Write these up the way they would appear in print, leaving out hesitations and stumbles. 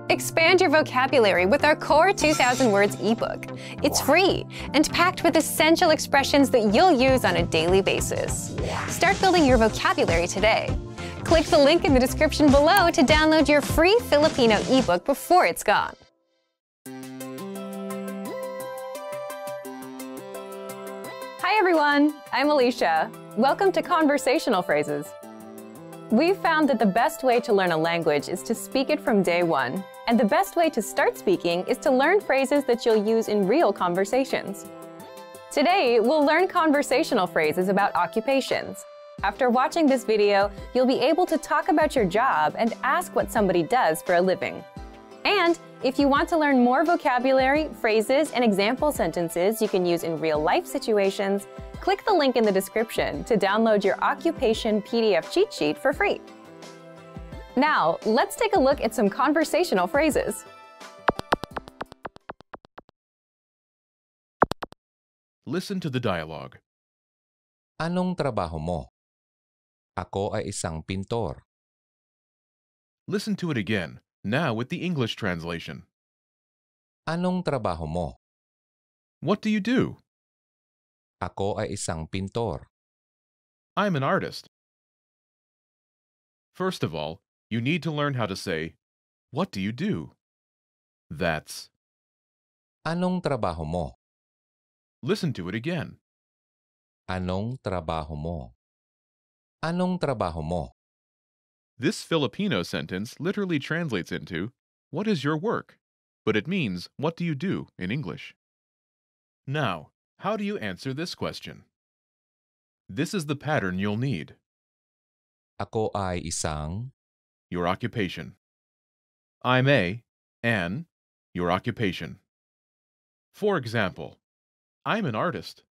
Expand your vocabulary with our Core 2000 Words ebook. It's free and packed with essential expressions that you'll use on a daily basis. Start building your vocabulary today. Click the link in the description below to download your free Filipino ebook before it's gone. Hi everyone, I'm Alicia. Welcome to Conversational Phrases. We've found that the best way to learn a language is to speak it from day one. And the best way to start speaking is to learn phrases that you'll use in real conversations. Today, we'll learn conversational phrases about occupations. After watching this video, you'll be able to talk about your job and ask what somebody does for a living. And if you want to learn more vocabulary, phrases, and example sentences you can use in real-life situations, click the link in the description to download your occupation PDF cheat sheet for free. Now, let's take a look at some conversational phrases. Listen to the dialogue. Anong trabaho mo? Ako ay isang pintor. Listen to it again, now with the English translation. Anong trabaho mo? What do you do? Ako ay isang pintor. I'm an artist. First of all, you need to learn how to say, what do you do? That's. Anong trabaho mo? Listen to it again. Anong trabaho mo? Anong trabaho mo? This Filipino sentence literally translates into, what is your work? But it means, what do you do in English? Now, how do you answer this question? This is the pattern you'll need. Ako ay isang. Your occupation. I'm a, an, your occupation. For example, I'm an artist.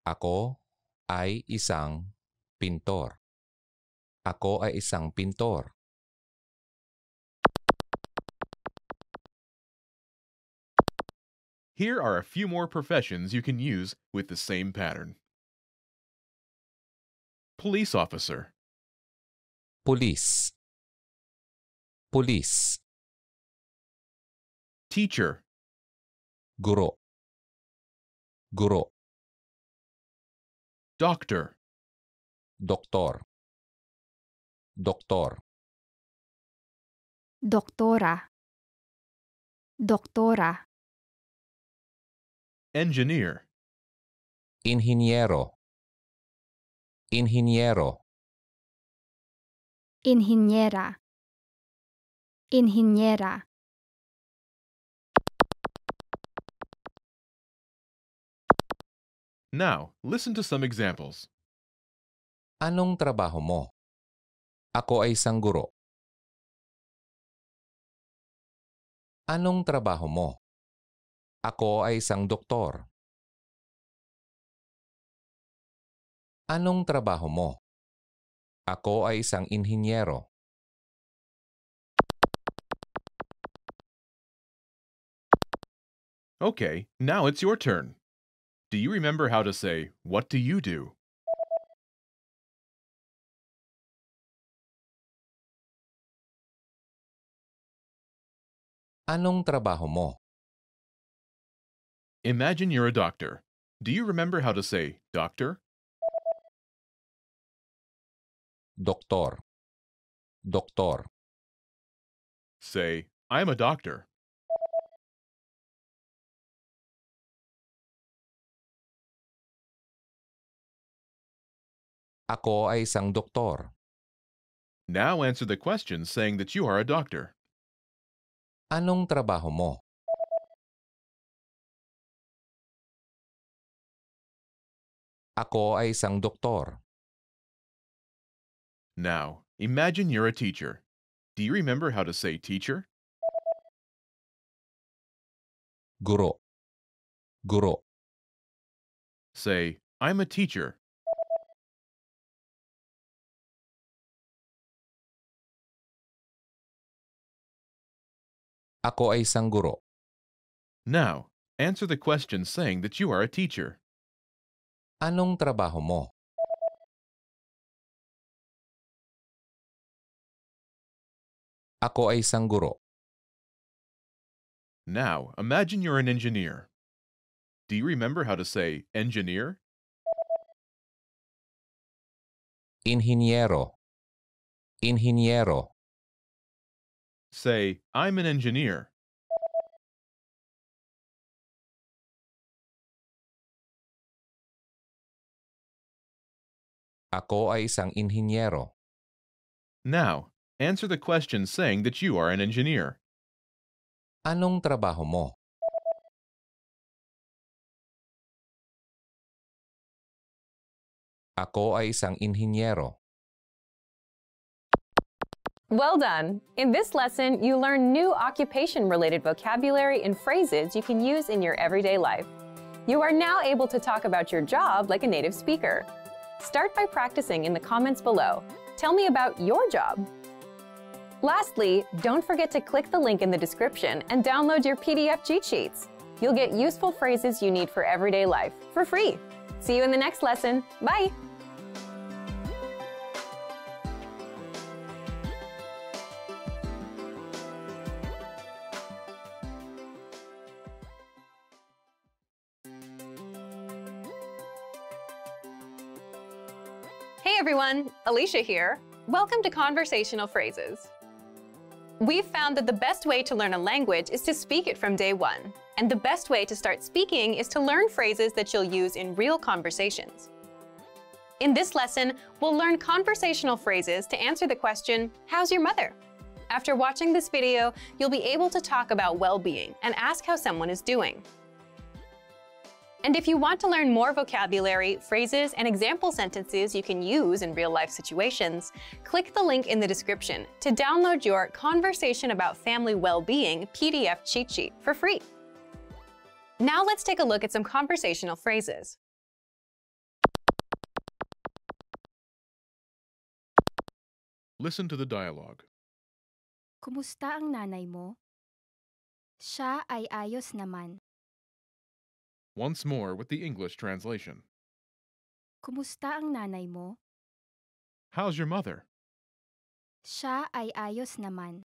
Ako ay isang pintor. Ako ay isang pintor. Here are a few more professions you can use with the same pattern. Police officer. Pulis. Pulis. Teacher. Guro. Guro. Doctor. Doktor. Doktor. Doktora. Doktora. Engineer. Inhinyero. Inhinyero. Inhinyera. Inhinyera. Now, listen to some examples. Anong trabaho mo? Ako ay isang guro. Anong trabaho mo? Ako ay isang doktor. Anong trabaho mo? Ako ay isang inhinyero. Okay, now it's your turn. Do you remember how to say, what do you do? Anong trabaho mo? Imagine you're a doctor. Do you remember how to say, doctor? Doktor. Doktor. Say, I'm a doctor. Ako ay isang doktor. Now answer the question saying that you are a doctor. Anong trabaho mo? Ako ay isang doktor. Now, imagine you're a teacher. Do you remember how to say teacher? Guro. Guro. Say, I'm a teacher. Ako ay isang guro. Now, answer the question saying that you are a teacher. Anong trabaho mo? Ako ay isang guro. Now, imagine you're an engineer. Do you remember how to say engineer? Inhinyero. Inhinyero. Say, I'm an engineer. Ako ay isang inhinyero. Now, answer the question saying that you are an engineer. Anong trabaho mo? Ako ay isang inhinyero. Well done! In this lesson, you learn new occupation-related vocabulary and phrases you can use in your everyday life. You are now able to talk about your job like a native speaker. Start by practicing in the comments below. Tell me about your job. Lastly, don't forget to click the link in the description and download your PDF cheat sheets. You'll get useful phrases you need for everyday life for free. See you in the next lesson. Bye! Hey everyone, Alicia here. Welcome to Conversational Phrases. We've found that the best way to learn a language is to speak it from day one. And the best way to start speaking is to learn phrases that you'll use in real conversations. In this lesson, we'll learn conversational phrases to answer the question, how's your mother? After watching this video, you'll be able to talk about well-being and ask how someone is doing. And if you want to learn more vocabulary, phrases, and example sentences you can use in real-life situations, click the link in the description to download your Conversation About Family Well-Being PDF cheat sheet for free. Now let's take a look at some conversational phrases. Listen to the dialogue. Kumusta ang nanay mo? Siya ay ayos naman. Once more with the English translation. Kumusta ang nanay mo? How's your mother? Siya ay ayos naman.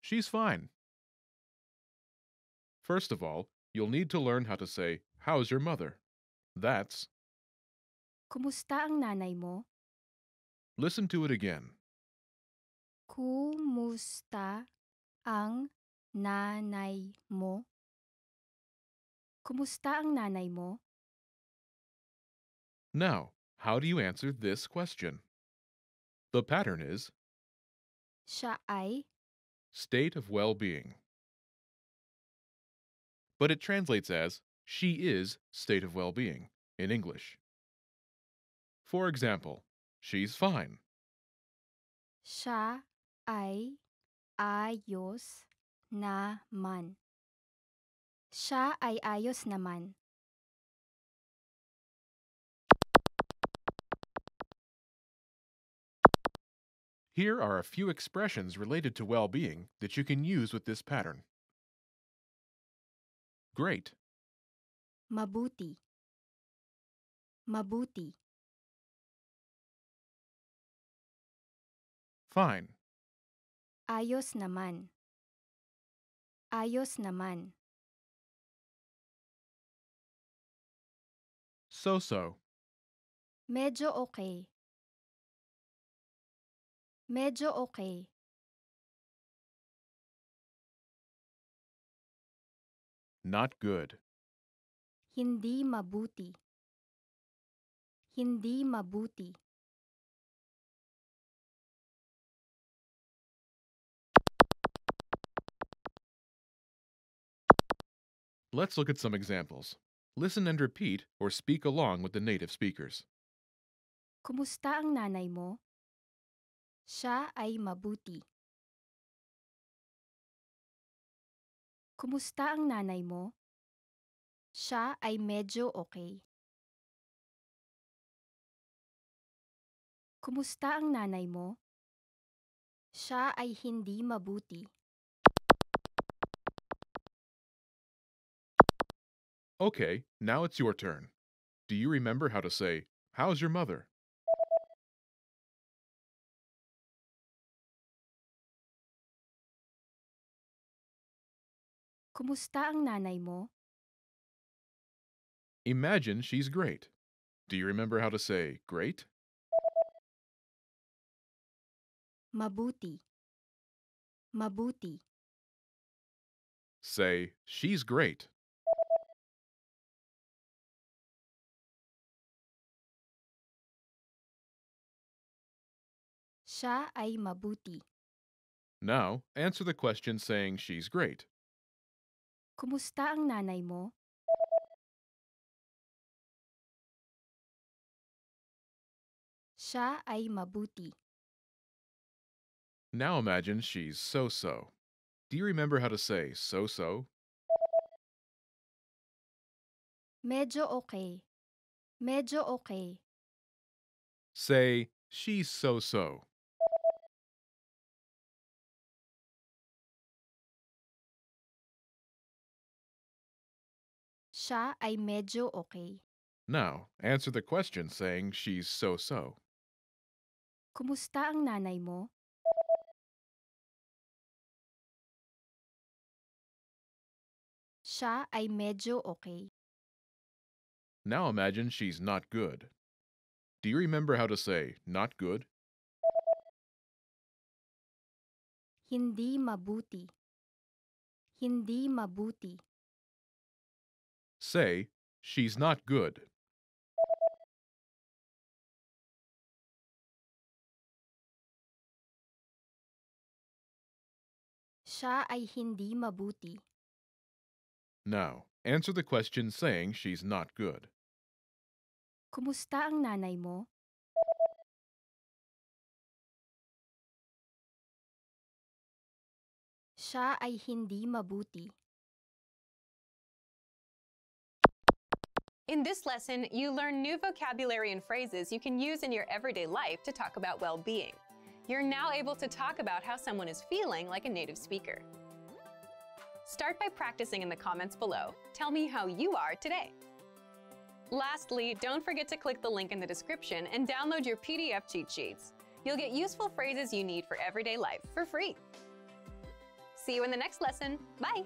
She's fine. First of all, you'll need to learn how to say, how's your mother? That's, Kumusta ang nanay mo? listen to it again. Kumusta ang nanay mo? Kumusta ang nanay mo? Now, how do you answer this question? The pattern is Siya ay, state of well-being. But it translates as she is state of well-being in English. For example, she's fine. siya ay ayos naman. Siya ay ayos naman. Here are a few expressions related to well-being that you can use with this pattern. Great, Mabuti. Mabuti. fine, Ayos naman. Ayos naman. so-so, Medyo okay. Medyo okay. not good, Hindi mabuti. Hindi mabuti. Let's look at some examples. Listen and repeat or speak along with the native speakers. Kumusta ang nanay mo? Siya ay mabuti. Kumusta ang nanay mo? Siya ay medyo okay. Kumusta ang nanay mo? Siya ay hindi mabuti. Okay, now it's your turn. Do you remember how to say, how's your mother? Kumusta ang nanay mo? Imagine she's great. Do you remember how to say great? Mabuti. Mabuti. Say, she's great. Siya ay mabuti. Now, answer the question saying she's great. Kumusta ang nanay mo? Siya ay mabuti. Now imagine she's so-so. Do you remember how to say so-so? Medyo okay. Medyo okay. Say, she's so-so. Siya ay medyo okay. Now, answer the question saying she's so-so. Kumusta ang nanay mo? Siya ay medyo okay. Now imagine she's not good. Do you remember how to say not good? Hindi mabuti. Hindi mabuti. Say, she's not good. Siya ay hindi mabuti. Now, answer the question saying she's not good. Kumusta ang nanay mo? Siya ay hindi mabuti. In this lesson, you learn new vocabulary and phrases you can use in your everyday life to talk about well-being. You're now able to talk about how someone is feeling like a native speaker. Start by practicing in the comments below. Tell me how you are today. Lastly, don't forget to click the link in the description and download your PDF cheat sheets. You'll get useful phrases you need for everyday life for free. See you in the next lesson. Bye!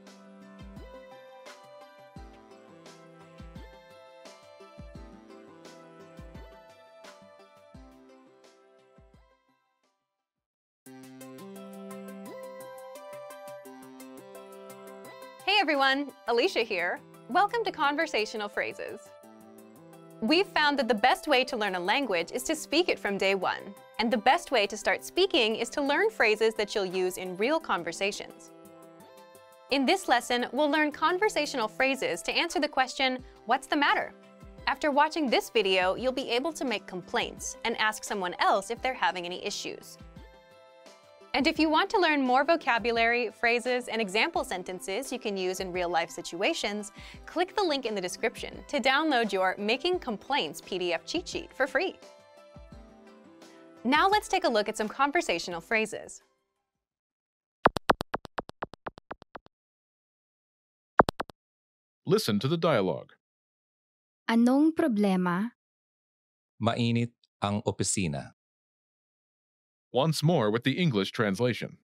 Hey everyone, Alicia here. Welcome to Conversational Phrases. We've found that the best way to learn a language is to speak it from day one. And the best way to start speaking is to learn phrases that you'll use in real conversations. In this lesson, we'll learn conversational phrases to answer the question, what's the matter? After watching this video, you'll be able to make complaints and ask someone else if they're having any issues. And if you want to learn more vocabulary, phrases, and example sentences you can use in real-life situations, click the link in the description to download your Making Complaints PDF cheat sheet for free. Now let's take a look at some conversational phrases. Listen to the dialogue. Anong problema? Mainit ang opisina. Once more with the English translation.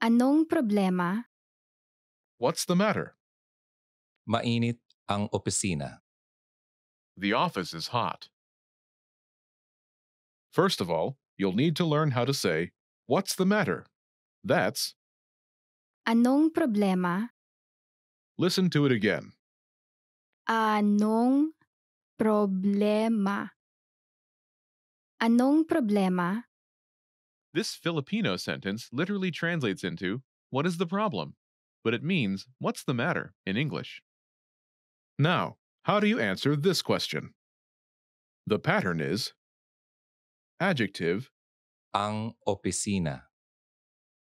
Anong problema? What's the matter? Mainit ang opisina. The office is hot. First of all, you'll need to learn how to say, what's the matter? That's, Anong problema? listen to it again. Anong problema? Anong problema? This Filipino sentence literally translates into, what is the problem? But it means, what's the matter in English. Now, how do you answer this question? The pattern is adjective. Ang opisina.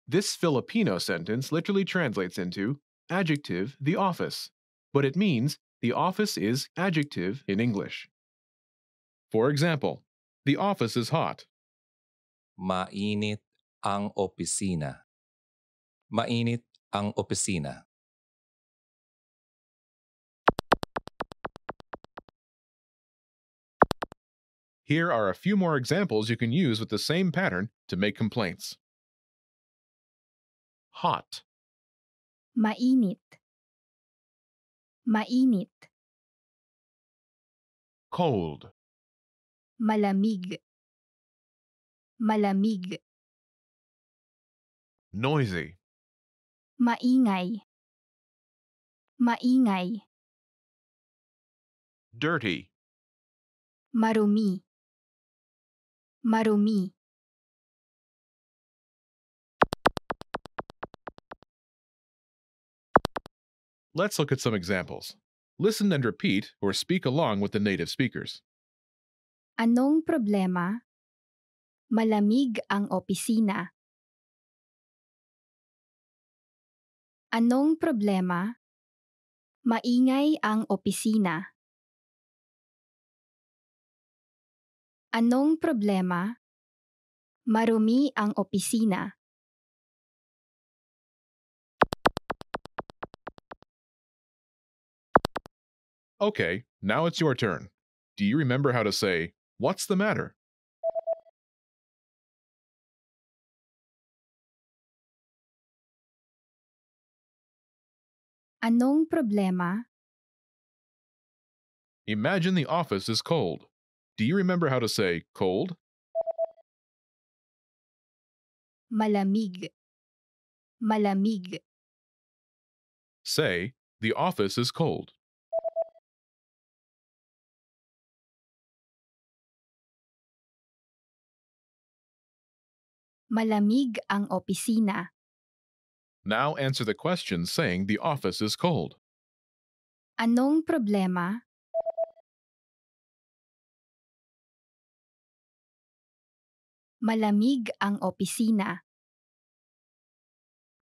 This Filipino sentence literally translates into adjective, the office, but it means the office is adjective in English. For example, the office is hot. Mainit ang opisina. Mainit ang opisina. Here are a few more examples you can use with the same pattern to make complaints. Hot. Mainit. Mainit. Cold. Malamig. Malamig. Noisy. Maingay. Maingay. Dirty. Marumi. Marumi. Let's look at some examples. Listen and repeat or speak along with the native speakers. Anong problema? Malamig ang opisina. Anong problema? Maingay ang opisina. Anong problema? Marumi ang opisina. Okay, now it's your turn. Do you remember how to say, "What's the matter?" Anong problema? Imagine the office is cold. Do you remember how to say cold? Malamig. Malamig. Say, the office is cold. Malamig ang opisina. Now answer the question saying the office is cold. Anong problema? Malamig ang opisina.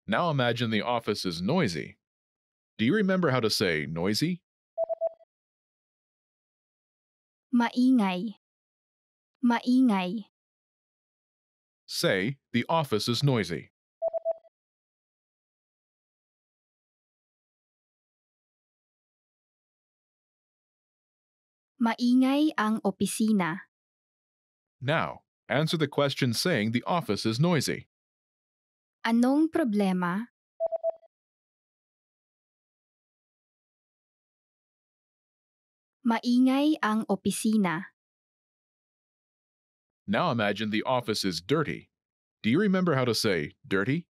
Now imagine the office is noisy. Do you remember how to say noisy? Maingay. Maingay. Say, the office is noisy. Maingay ang opisina. Now, answer the question saying the office is noisy. Anong problema? Maingay ang opisina. Now imagine the office is dirty. Do you remember how to say dirty?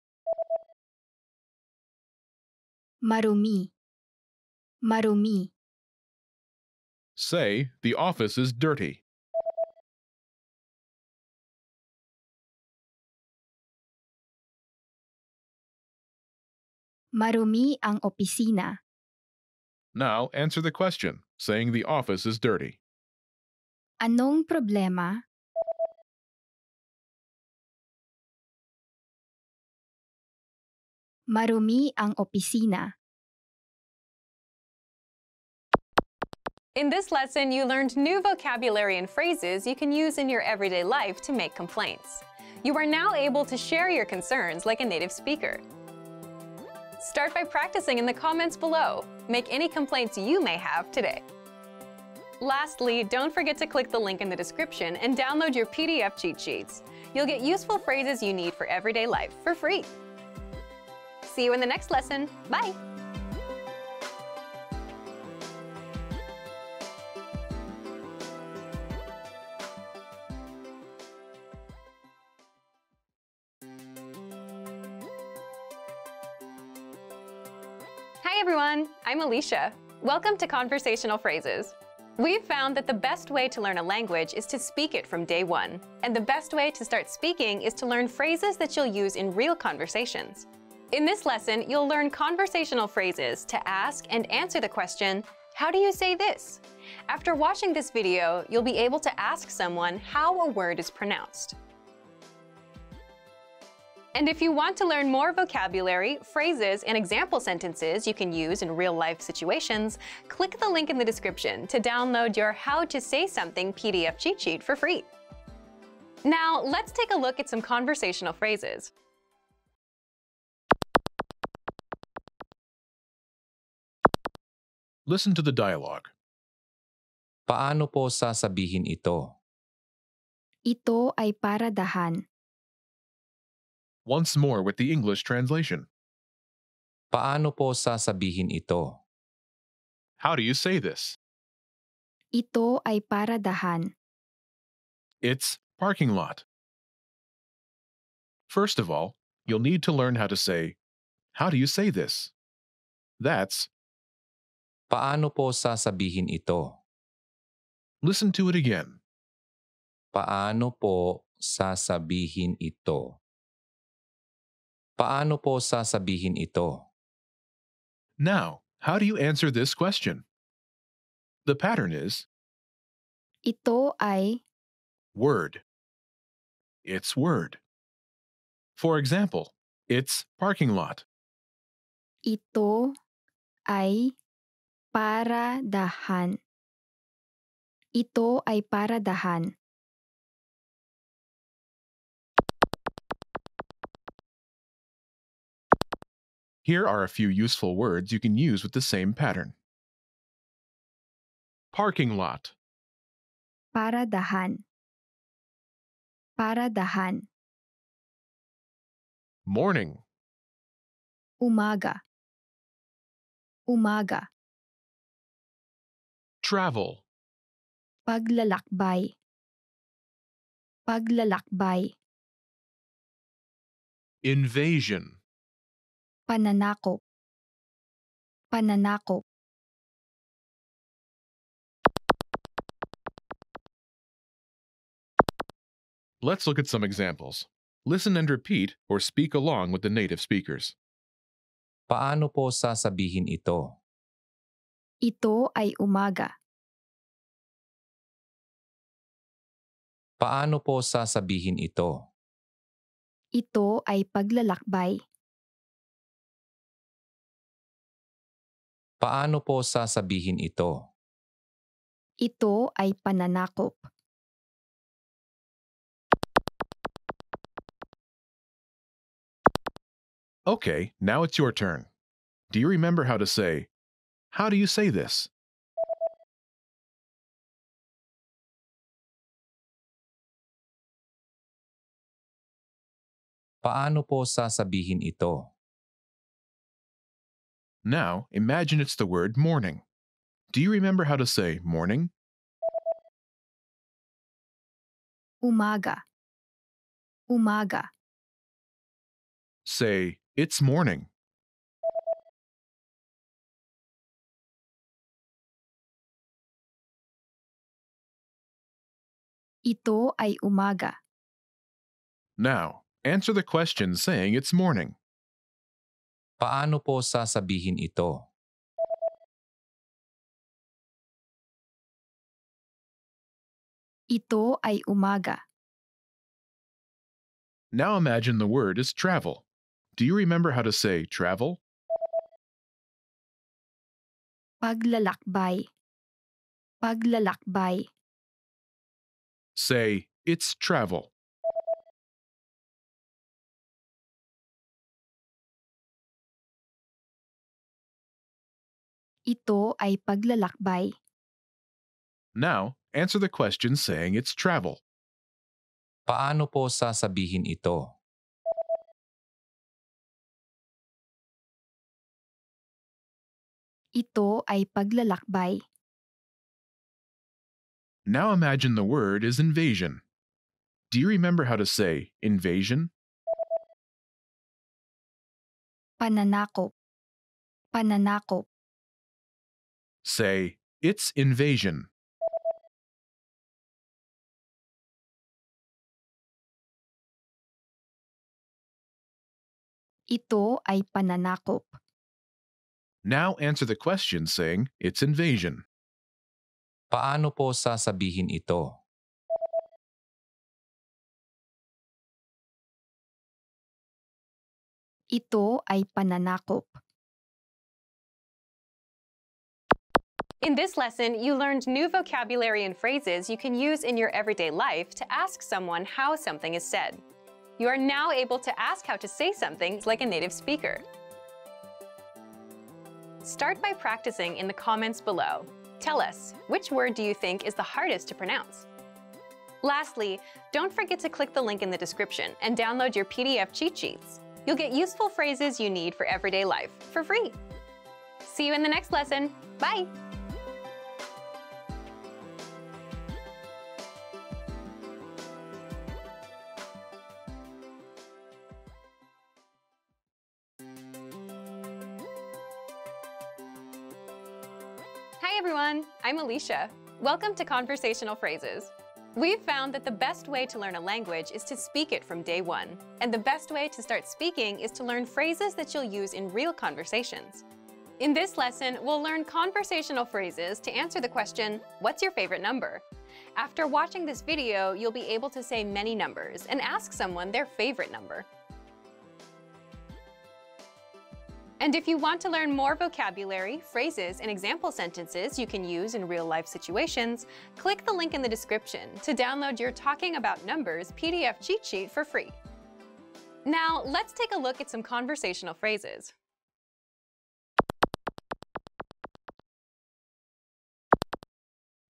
Marumi. Marumi. Say, the office is dirty. Marumi ang opisina. Now answer the question saying the office is dirty. Anong problema? Marumi ang opisina. In this lesson, you learned new vocabulary and phrases you can use in your everyday life to make complaints. You are now able to share your concerns like a native speaker. Start by practicing in the comments below. Make any complaints you may have today. Lastly, don't forget to click the link in the description and download your PDF cheat sheets. You'll get useful phrases you need for everyday life for free. See you in the next lesson. Bye! Hi everyone, I'm Alicia. Welcome to Conversational Phrases. We've found that the best way to learn a language is to speak it from day one. And the best way to start speaking is to learn phrases that you'll use in real conversations. In this lesson, you'll learn conversational phrases to ask and answer the question, how do you say this? After watching this video, you'll be able to ask someone how a word is pronounced. And if you want to learn more vocabulary, phrases, and example sentences you can use in real-life situations, click the link in the description to download your How to Say Something PDF cheat sheet for free. Now, let's take a look at some conversational phrases. Listen to the dialogue. Paano po sasabihin ito? Ito ay paradahan. Once more with the English translation. Paano po sasabihin ito? How do you say this? Ito ay paradahan. It's parking lot. First of all, you'll need to learn how to say, how do you say this? That's, Paano po sasabihin ito? listen to it again. Paano po sasabihin ito? Paano po sasabihin ito? Now, how do you answer this question? The pattern is Ito ay word. It's word. For example, it's parking lot. ito ay paradahan. Ito ay paradahan. Here are a few useful words you can use with the same pattern. Parking lot, Paradahan. Paradahan. morning, Umaga. Umaga. travel, Paglalakbay. Paglalakbay. invasion, Pananakop. Pananakop. Let's look at some examples. Listen and repeat or speak along with the native speakers. Paano po sasabihin ito? Ito ay umaga. Paano po sasabihin ito? Ito ay paglalakbay. Paano po sasabihin ito? Ito ay pananakop. Okay, now it's your turn. Do you remember how to say, how do you say this? Paano po sasabihin ito? Now, imagine it's the word morning. Do you remember how to say morning? Umaga. Umaga. Say, it's morning. Ito ay umaga. Now, answer the question saying it's morning. Paano po sasabihin ito? Ito ay umaga. Now imagine the word is travel. Do you remember how to say travel? Paglalakbay. Paglalakbay. Say, it's travel. Ito ay paglalakbay. Now, answer the question saying it's travel. Paano po sasabihin ito? Ito ay paglalakbay. Now imagine the word is invasion. Do you remember how to say invasion? Pananakop. Pananakop. Say, it's invasion. Ito ay pananakop. Now answer the question saying it's invasion. Paano po sasabihin ito? Ito ay pananakop. In this lesson, you learned new vocabulary and phrases you can use in your everyday life to ask someone how something is said. You are now able to ask how to say something like a native speaker. Start by practicing in the comments below. Tell us, which word do you think is the hardest to pronounce? Lastly, don't forget to click the link in the description and download your PDF cheat sheets. you'll get useful phrases you need for everyday life for free. See you in the next lesson. Bye! Hi everyone, I'm Alicia. Welcome to Conversational Phrases. We've found that the best way to learn a language is to speak it from day one. And the best way to start speaking is to learn phrases that you'll use in real conversations. In this lesson, we'll learn conversational phrases to answer the question, what's your favorite number? After watching this video, you'll be able to say many numbers and ask someone their favorite number. And if you want to learn more vocabulary, phrases, and example sentences you can use in real-life situations, click the link in the description to download your Talking About Numbers PDF cheat sheet for free. Now, let's take a look at some conversational phrases.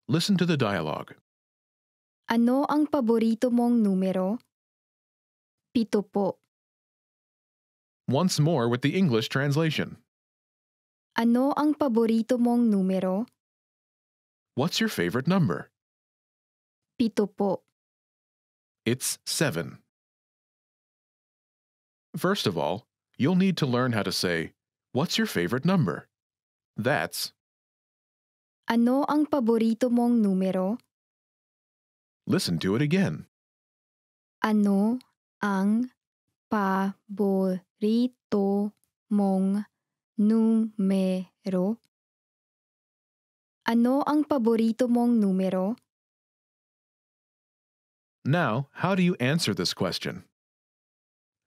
Listen to the dialogue. Ano ang paborito mong numero? 7 po. Once more with the English translation. Ano ang paborito mong numero? What's your favorite number? 7 po. It's 7. First of all, you'll need to learn how to say, what's your favorite number? That's, Ano ang paborito mong numero? listen to it again. Ano ang paborito mong numero? Ano ang paborito mong numero? Now, how do you answer this question?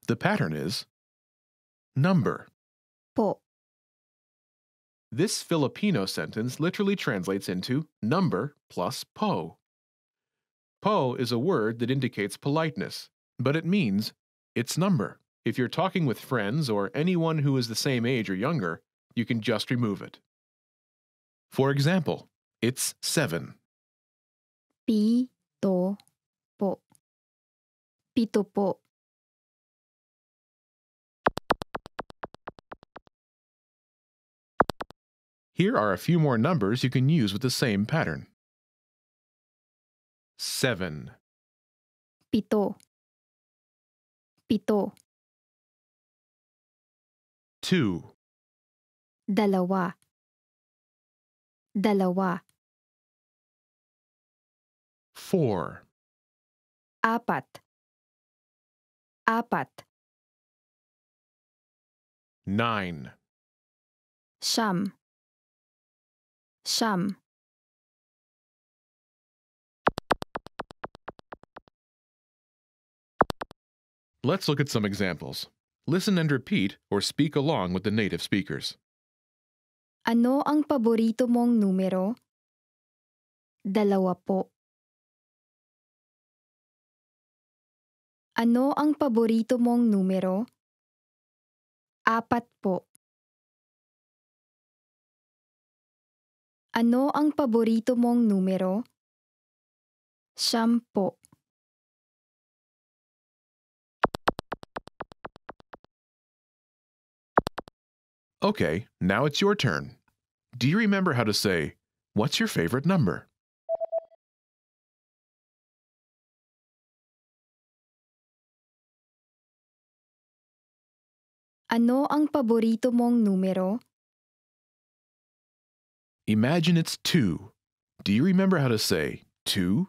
The pattern is number. Po. This Filipino sentence literally translates into number plus po. Po is a word that indicates politeness, but it means it's number. If you're talking with friends or anyone who is the same age or younger, you can just remove it. For example, it's 7. 7 po. 7 po. Here are a few more numbers you can use with the same pattern. 7, 7. 7. 2, 2. 2. 4, 4. 4. 9, 9. 9. Let's look at some examples. Listen and repeat or speak along with the native speakers. Ano ang paborito mong numero? 2 po. Ano ang paborito mong numero? 4 po. Ano ang paborito mong numero? 9 po. Okay, now it's your turn. Do you remember how to say, what's your favorite number? Ano ang paborito mong numero? Imagine it's 2. Do you remember how to say 2?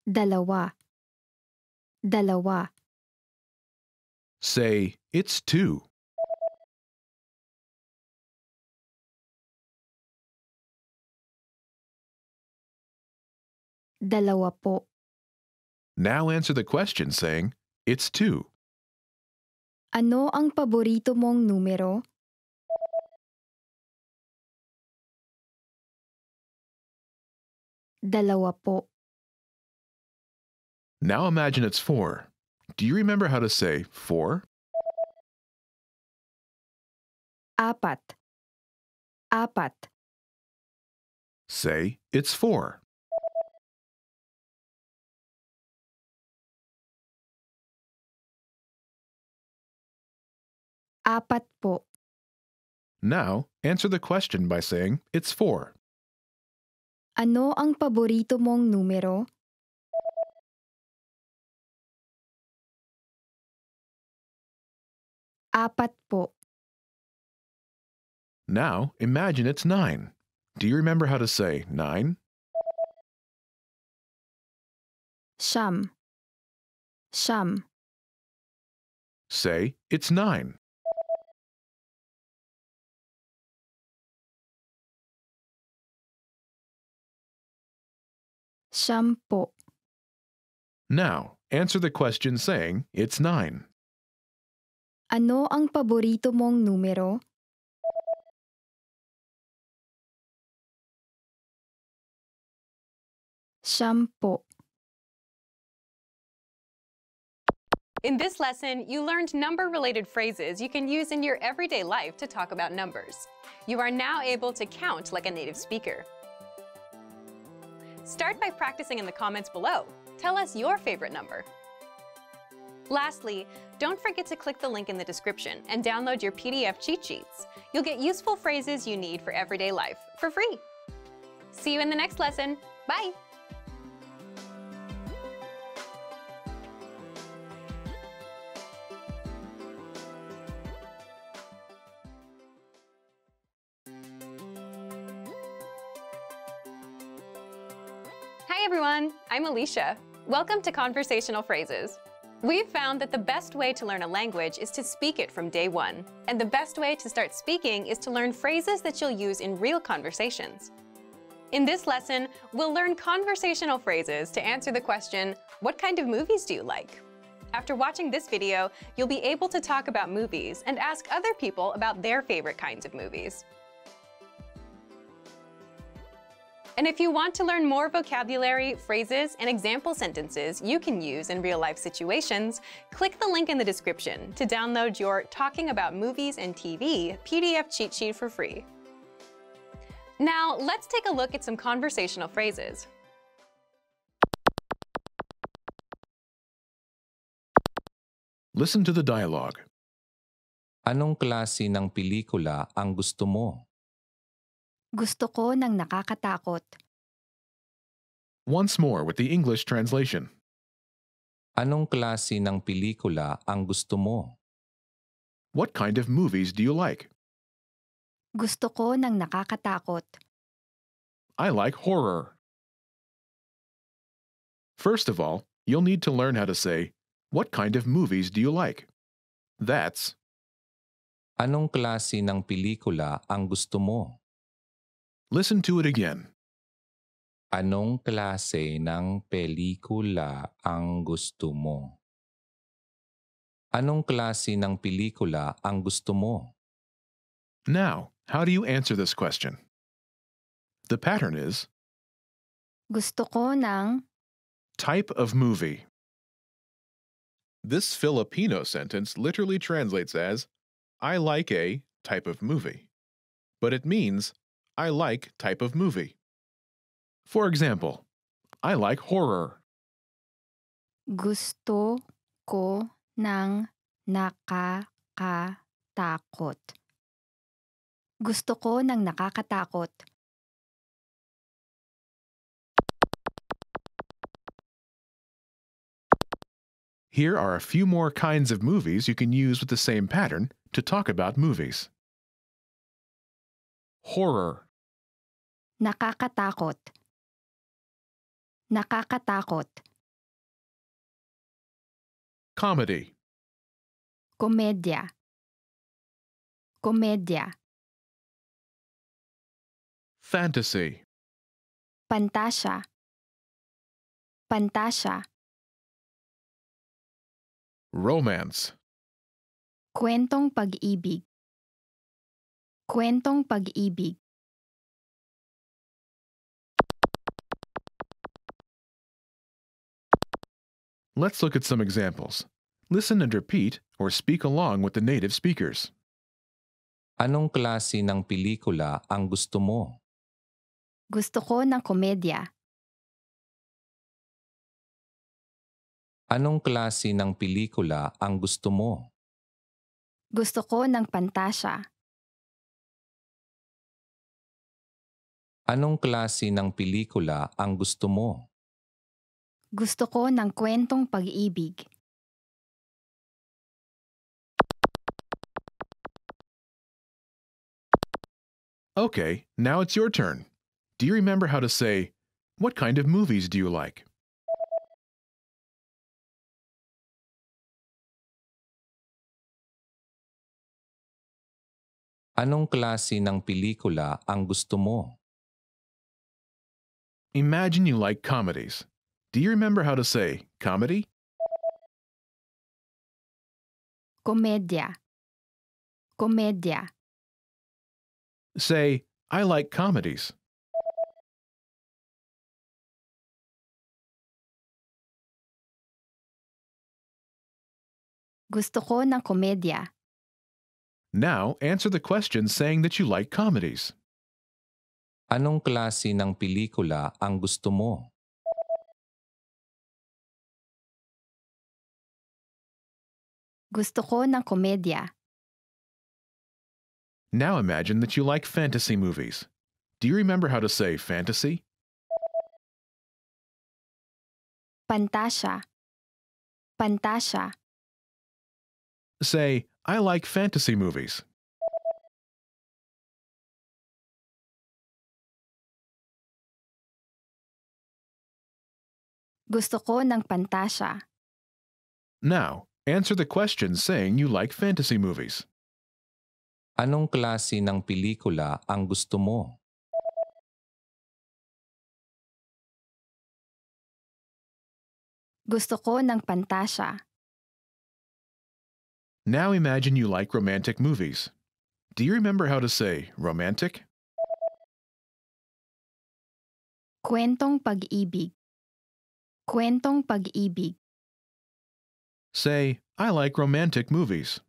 2. 2. Say, it's 2. 2 po. Now answer the question saying, it's 2. Ano ang paborito mong numero? 2 po. Now imagine it's 4. Do you remember how to say 4? 4. 4. Say, it's 4. 4 po. Now, answer the question by saying it's 4. Ano ang paborito mong numero? Apat po. Now, imagine it's 9. Do you remember how to say 9? Siyam. Siyam. Say, it's 9. Siyam po. Now, answer the question saying it's 9. Ano ang paborito mong numero? Siyam po. In this lesson, you learned number-related phrases you can use in your everyday life to talk about numbers. You are now able to count like a native speaker. Start by practicing in the comments below. Tell us your favorite number. Lastly, don't forget to click the link in the description and download your PDF cheat sheets. You'll get useful phrases you need for everyday life for free. See you in the next lesson. Bye! Hi everyone, I'm Alicia. Welcome to Conversational Phrases. We've found that the best way to learn a language is to speak it from day one. And the best way to start speaking is to learn phrases that you'll use in real conversations. In this lesson, we'll learn conversational phrases to answer the question, what kind of movies do you like? After watching this video, you'll be able to talk about movies and ask other people about their favorite kinds of movies. And if you want to learn more vocabulary, phrases, and example sentences you can use in real-life situations, click the link in the description to download your Talking About Movies and TV PDF cheat sheet for free. Now, let's take a look at some conversational phrases. Listen to the dialogue. Anong klase ng pelikula ang gusto mo? Gusto ko ng nakakatakot. Once more with the English translation. Anong klase ng pelikula ang gusto mo? What kind of movies do you like? Gusto ko ng nakakatakot. I like horror. First of all, you'll need to learn how to say, what kind of movies do you like? That's, Anong klase ng pelikula ang gusto mo? listen to it again. Anong klase ng pelikula ang gusto mo? Anong klase ng pelikula ang gusto mo? Now, how do you answer this question? The pattern is Gusto ko ng type of movie. This Filipino sentence literally translates as, I like a type of movie. But it means, I like type of movie. For example, I like horror. gusto ko ng nakakatakot. Gusto ko ng nakakatakot. Here are a few more kinds of movies you can use with the same pattern to talk about movies. Horror, Nakakatakot. Nakakatakot. comedy, Komedya. Komedya. fantasy, Pantasya. Pantasya. romance, Kwentong pag-ibig. Kwentong pag-ibig. Let's look at some examples. Listen and repeat or speak along with the native speakers. Anong klase ng pelikula ang gusto mo? Gusto ko ng komedya. Anong klase ng pelikula ang gusto mo? Gusto ko ng pantasya. Anong klase ng pelikula ang gusto mo? Gusto ko ng kwentong pag-ibig. Okay, now it's your turn. Do you remember how to say, "What kind of movies do you like?" Anong klase ng pelikula ang gusto mo? Imagine you like comedies. Do you remember how to say comedy? Komedya. Komedya. Say, "I like comedies." Gusto ko ng komedya. Now answer the question saying that you like comedies. Anong klase ng pelikula ang gusto mo? Gusto ko ng komedya. Now imagine that you like fantasy movies. Do you remember how to say fantasy? Pantasya. Pantasya. Say, "I like fantasy movies." Gusto ko ng pantasya. Now, answer the question saying you like fantasy movies. Anong klase ng pelikula ang gusto mo? Gusto ko ng pantasya. Now imagine you like romantic movies. Do you remember how to say romantic? Kwentong pag-ibig. Kwentong pag-ibig. Say, "I like romantic movies."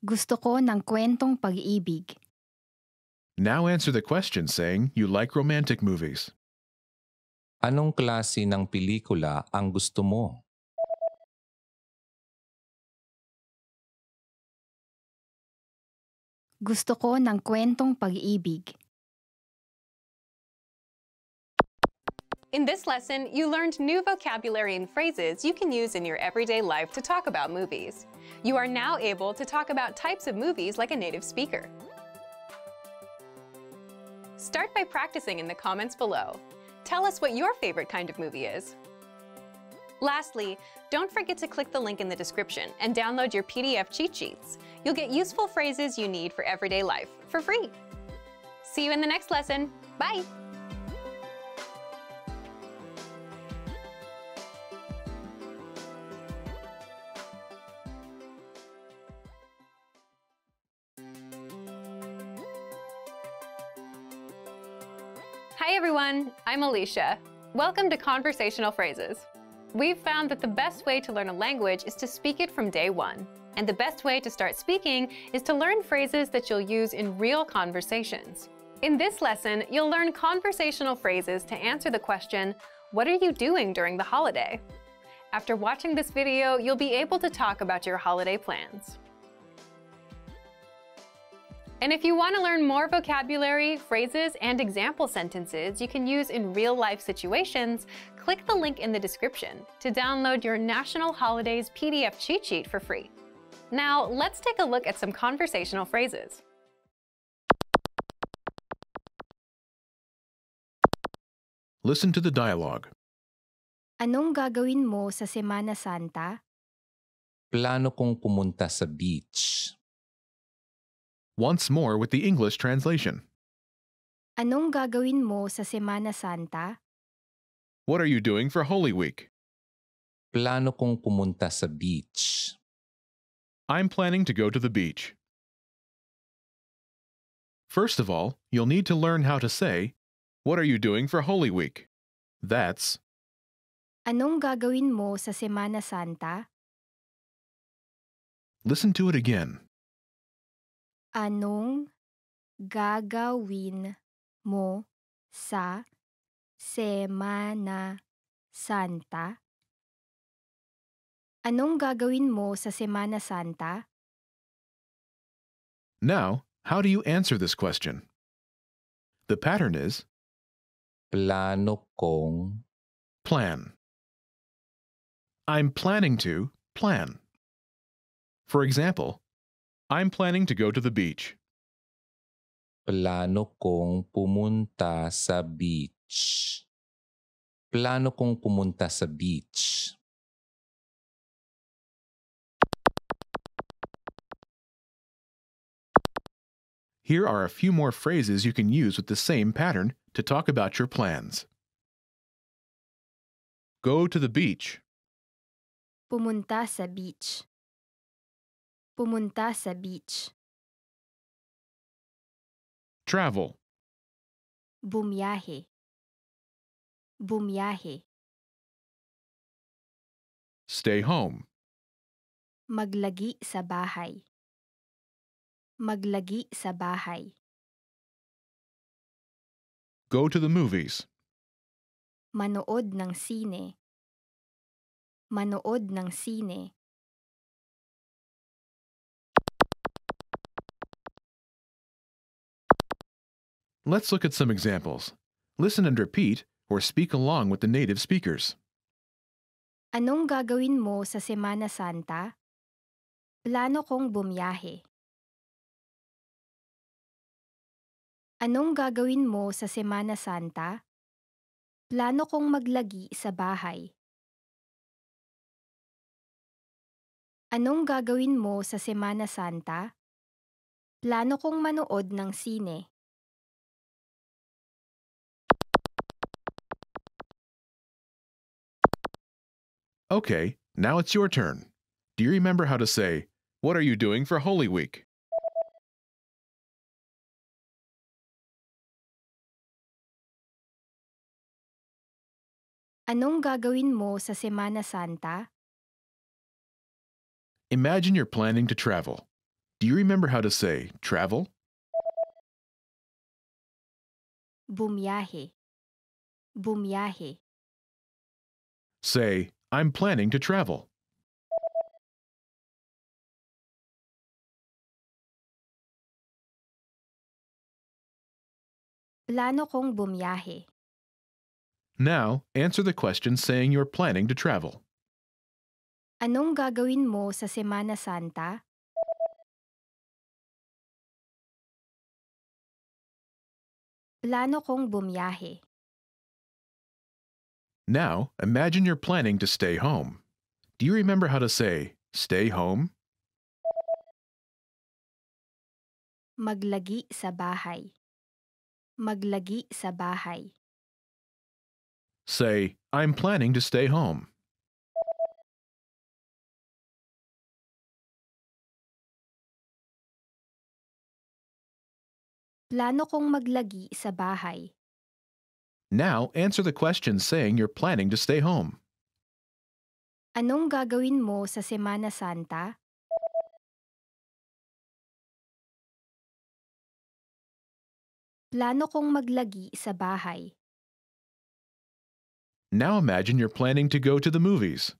Gusto ko ng kwentong pag-ibig. Now answer the question saying you like romantic movies. Anong klase ng pelikula ang gusto mo? Gusto ko ng kwentong pag-ibig. In this lesson, you learned new vocabulary and phrases you can use in your everyday life to talk about movies. You are now able to talk about types of movies like a native speaker. Start by practicing in the comments below. Tell us what your favorite kind of movie is. Lastly, don't forget to click the link in the description and download your PDF cheat sheets. You'll get useful phrases you need for everyday life for free. See you in the next lesson. Bye! Hi everyone, I'm Alicia. Welcome to Conversational Phrases. We've found that the best way to learn a language is to speak it from day one. And the best way to start speaking is to learn phrases that you'll use in real conversations. In this lesson, you'll learn conversational phrases to answer the question, what are you doing during the holiday? After watching this video, you'll be able to talk about your holiday plans. And if you want to learn more vocabulary, phrases, and example sentences you can use in real-life situations, click the link in the description to download your National Holidays PDF cheat sheet for free. Now, let's take a look at some conversational phrases. Listen to the dialogue. Anong gagawin mo sa Semana Santa? Plano kong pumunta sa beach. Once more with the English translation. Anong gagawin mo sa Semana Santa? What are you doing for Holy Week? Plano kong pumunta sa beach. I'm planning to go to the beach. First of all, you'll need to learn how to say, what are you doing for Holy Week? That's, Anong gagawin mo sa Semana Santa? listen to it again. Anong gagawin mo sa Semana Santa? Anong gagawin mo sa Semana Santa? Now, how do you answer this question? The pattern is Plano kong plan. I'm planning to plan. For example, I'm planning to go to the beach. plano kong pumunta sa beach. Plano kong pumunta sa beach. Here are a few more phrases you can use with the same pattern to talk about your plans. Go to the beach. Pumunta sa beach. Pumunta sa beach. Travel. Bumiyahe. Bumiyahe. Stay home. Maglagi sa bahay. Maglagi sa bahay. Go to the movies. Manood ng sine. Manood ng sine. Let's look at some examples. Listen and repeat or speak along with the native speakers. Anong gagawin mo sa Semana Santa? Plano kong bumiyahe. Anong gagawin mo sa Semana Santa? Plano kong maglagi sa bahay. Anong gagawin mo sa Semana Santa? Plano kong manood ng sine. Okay, now it's your turn. Do you remember how to say, "What are you doing for Holy Week?" Anong gagawin mo sa Semana Santa? Imagine you're planning to travel. Do you remember how to say travel? Bumiyahe. Bumiyahe. Say, I'm planning to travel. Plano kong bumiyahe. Now, answer the question saying you're planning to travel. Anong gagawin mo sa Semana Santa? Plano kong bumiyahe. Now, imagine you're planning to stay home. Do you remember how to say, stay home? Maglagi sa bahay. Maglagi sa bahay. Say, I'm planning to stay home. Plano kong maglagi sa bahay. Now, answer the question saying you're planning to stay home. Anong gagawin mo sa Semana Santa? Plano kong maglagi sa bahay. Now imagine you're planning to go to the movies.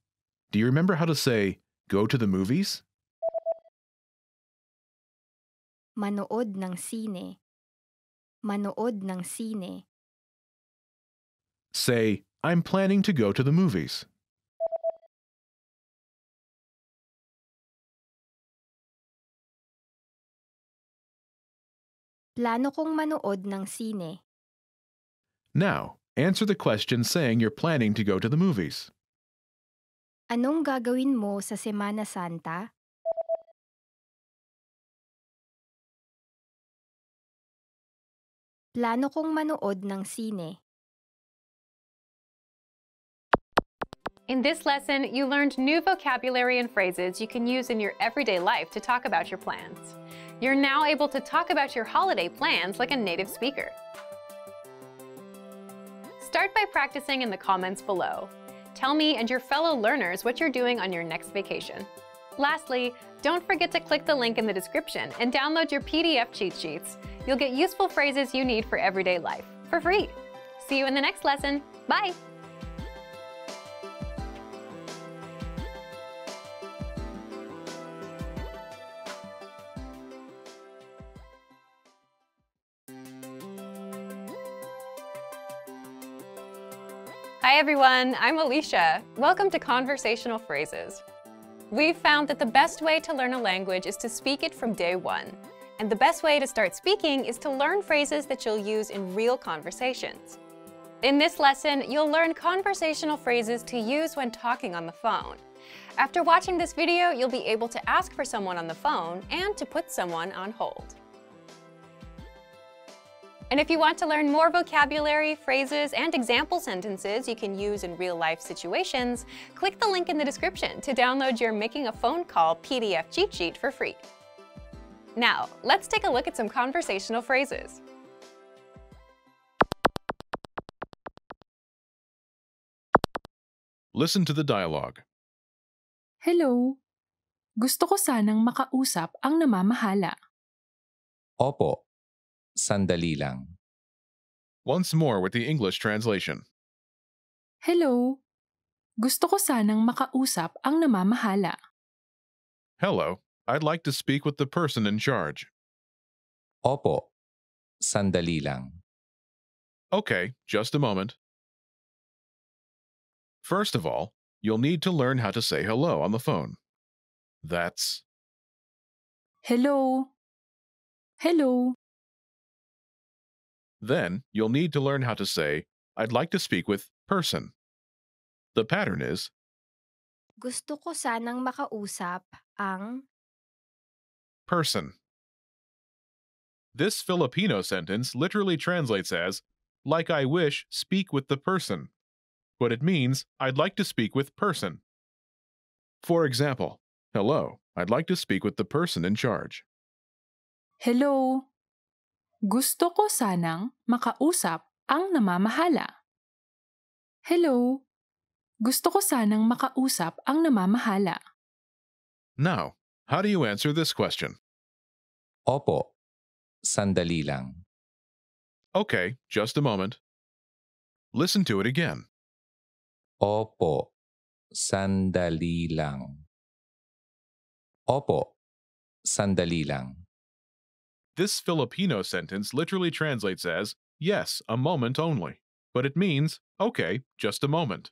Do you remember how to say, go to the movies? Manood ng sine. Manood ng sine. Say, I'm planning to go to the movies. Plano kong manood ng sine. Now, answer the question saying you're planning to go to the movies. Anong gagawin mo sa Semana Santa? Plano kong manood ng sine. In this lesson, you learned new vocabulary and phrases you can use in your everyday life to talk about your plans. You're now able to talk about your holiday plans like a native speaker. Start by practicing in the comments below. Tell me and your fellow learners what you're doing on your next vacation. Lastly, don't forget to click the link in the description and download your PDF cheat sheets. You'll get useful phrases you need for everyday life for free. See you in the next lesson. Bye! Hi everyone, I'm Alicia. Welcome to Conversational Phrases. We've found that the best way to learn a language is to speak it from day one. And the best way to start speaking is to learn phrases that you'll use in real conversations. In this lesson, you'll learn conversational phrases to use when talking on the phone. After watching this video, you'll be able to ask for someone on the phone and to put someone on hold. And if you want to learn more vocabulary, phrases, and example sentences you can use in real-life situations, click the link in the description to download your Making a Phone Call PDF cheat sheet for free. Now, let's take a look at some conversational phrases. Listen to the dialogue. Hello. Gusto ko sanang makausap ang namamahala. Opo, sandali lang. Once more with the English translation. Hello. Gusto ko sanang makausap ang namamahala. Hello, I'd like to speak with the person in charge. Opo, sandali lang. Okay, just a moment. First of all, you'll need to learn how to say hello on the phone. That's Hello. Hello. Then, you'll need to learn how to say, I'd like to speak with person. The pattern is, Gusto ko sanang makausap ang person. This Filipino sentence literally translates as, like I wish, speak with the person. But it means, I'd like to speak with person. For example, hello, I'd like to speak with the person in charge. Hello. Gusto ko sanang makausap ang namamahala. Hello. Gusto ko sanang makausap ang namamahala. Now, how do you answer this question? Opo, sandali lang. Okay, just a moment. Listen to it again. Opo, sandali lang. Opo, sandali lang. This Filipino sentence literally translates as, yes, a moment only. But it means, okay, just a moment.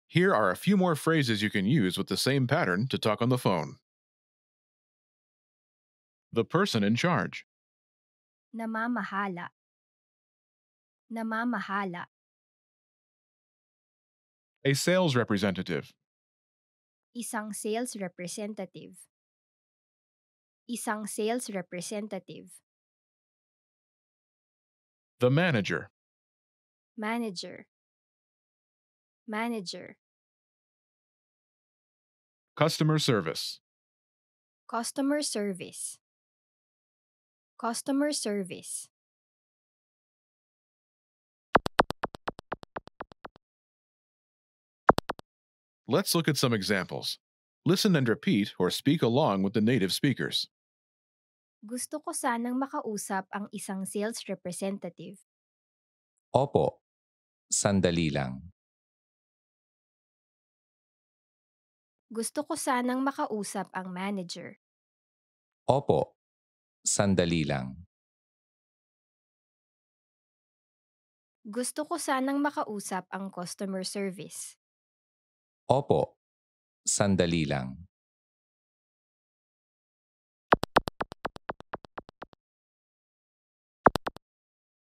Here are a few more phrases you can use with the same pattern to talk on the phone. The person in charge. namamahala. Namamahala. A sales representative. Isang sales representative. Isang sales representative. The manager. Manager. Manager. Customer service. Customer service. Customer service. Let's look at some examples. Listen and repeat or speak along with the native speakers. Gusto ko sanang makausap ang isang sales representative. Opo, sandali lang. Gusto ko sanang makausap ang manager. Opo, sandali lang. Gusto ko sanang makausap ang customer service. Opo, sandali lang.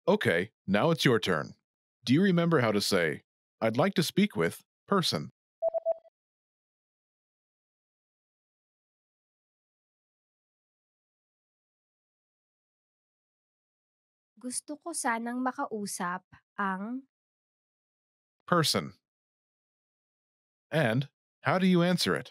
Okay, now it's your turn. Do you remember how to say, I'd like to speak with person? Gusto ko sanang makausap ang Person. And how do you answer it?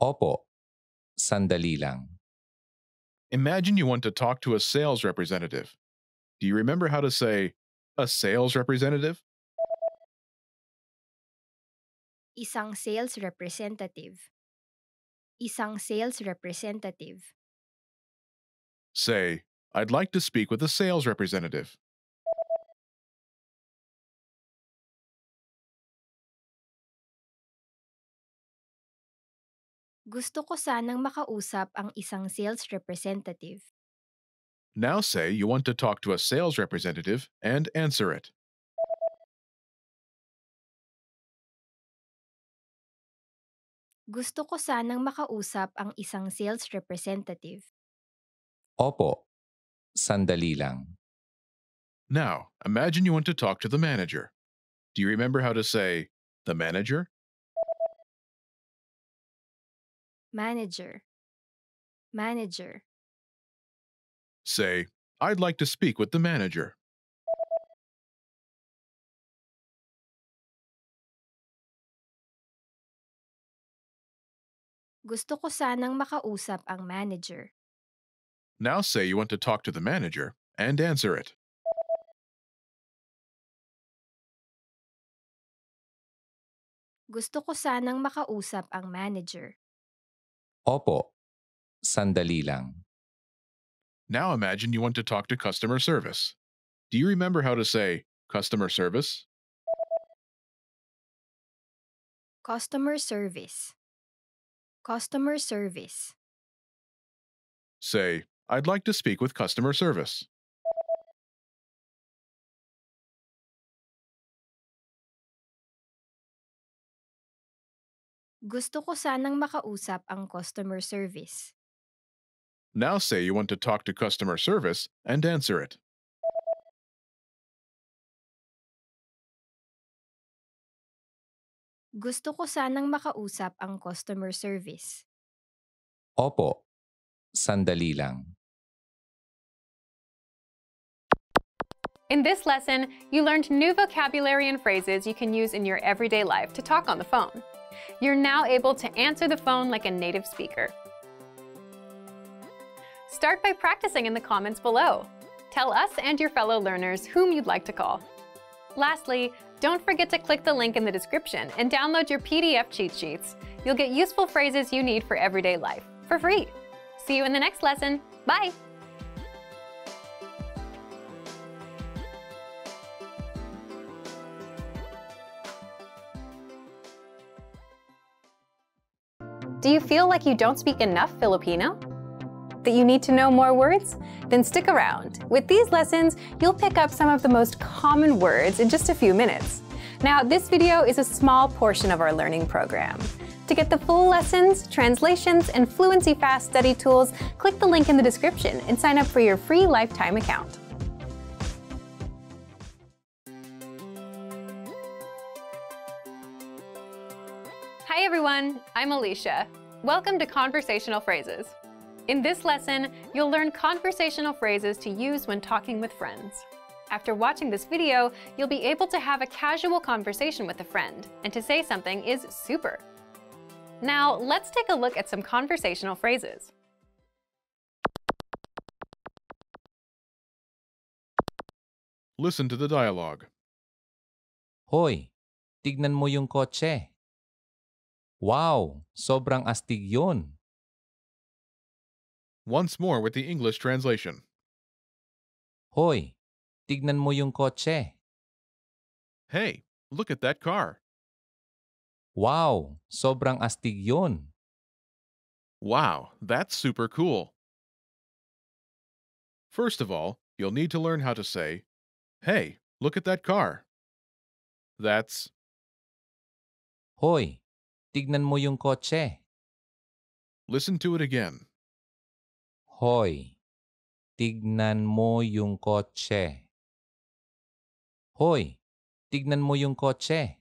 Opo, sandali lang. Imagine you want to talk to a sales representative. Do you remember how to say, a sales representative? Isang sales representative. Isang sales representative. Say, I'd like to speak with a sales representative. Gusto ko sanang makausap ang isang sales representative. Now say you want to talk to a sales representative and answer it. Gusto ko sanang makausap ang isang sales representative. Opo, sandali lang. Now, imagine you want to talk to the manager. Do you remember how to say, the manager? Manager. Manager. Say, I'd like to speak with the manager. Gusto ko sanang makausap ang manager. Now say you want to talk to the manager and answer it. Gusto ko sanang makausap ang manager. Opo, sandali lang. Now imagine you want to talk to customer service. Do you remember how to say customer service? Customer service. Customer service. Say, I'd like to speak with customer service. Gusto ko sanang makausap ang customer service. Now say you want to talk to customer service and answer it. Gusto ko sanang makausap ang customer service. Opo, sandali lang. In this lesson, you learned new vocabulary and phrases you can use in your everyday life to talk on the phone. You're now able to answer the phone like a native speaker. Start by practicing in the comments below. Tell us and your fellow learners whom you'd like to call. Lastly, don't forget to click the link in the description and download your PDF cheat sheets. You'll get useful phrases you need for everyday life for free. See you in the next lesson. Bye! Do you feel like you don't speak enough Filipino? That you need to know more words? Then stick around. With these lessons, you'll pick up some of the most common words in just a few minutes. Now, this video is a small portion of our learning program. To get the full lessons, translations, and Fluency Fast study tools, click the link in the description and sign up for your free lifetime account. Hi everyone, I'm Alicia. Welcome to Conversational Phrases. In this lesson, you'll learn conversational phrases to use when talking with friends. After watching this video, you'll be able to have a casual conversation with a friend, and to say something is super. Now, let's take a look at some conversational phrases. Listen to the dialogue. Hoy, tignan mo yung kotse. Wow, sobrang astig yun. Once more with the English translation. Hoy, tignan mo yung kotse. Hey, look at that car. Wow, sobrang astig yun. Wow, that's super cool. First of all, you'll need to learn how to say, hey, look at that car. That's, Hoy, tignan mo yung kotse. listen to it again. Hoy, tignan mo yung kotse. Hoy, tignan mo yung kotse.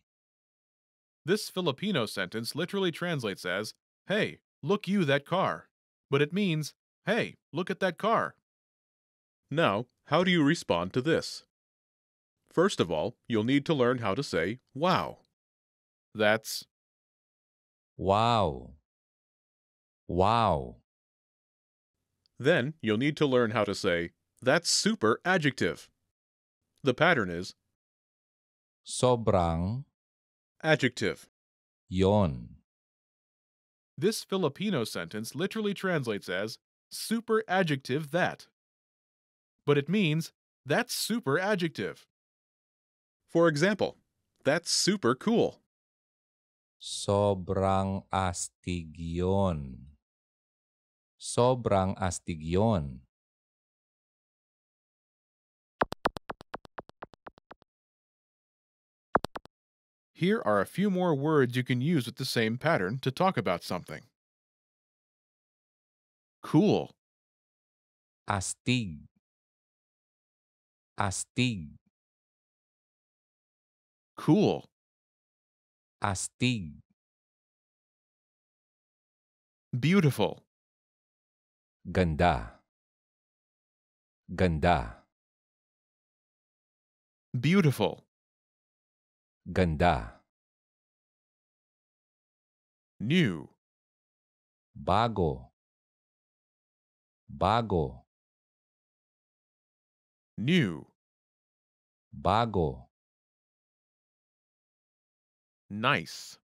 This Filipino sentence literally translates as, hey, look you that car. But it means, hey, look at that car. Now, how do you respond to this? First of all, you'll need to learn how to say, wow. That's, Wow. Wow. then you'll need to learn how to say, that's super adjective. The pattern is Sobrang adjective, Yon. This Filipino sentence literally translates as super adjective that. But it means that's super adjective. For example, that's super cool. Sobrang astig yon. Sobrang astig yon. Here are a few more words you can use with the same pattern to talk about something. Cool, Astig. Astig. cool, Astig. beautiful, Ganda. Ganda. beautiful, Ganda. new, Bago. Bago. new, Bago. nice,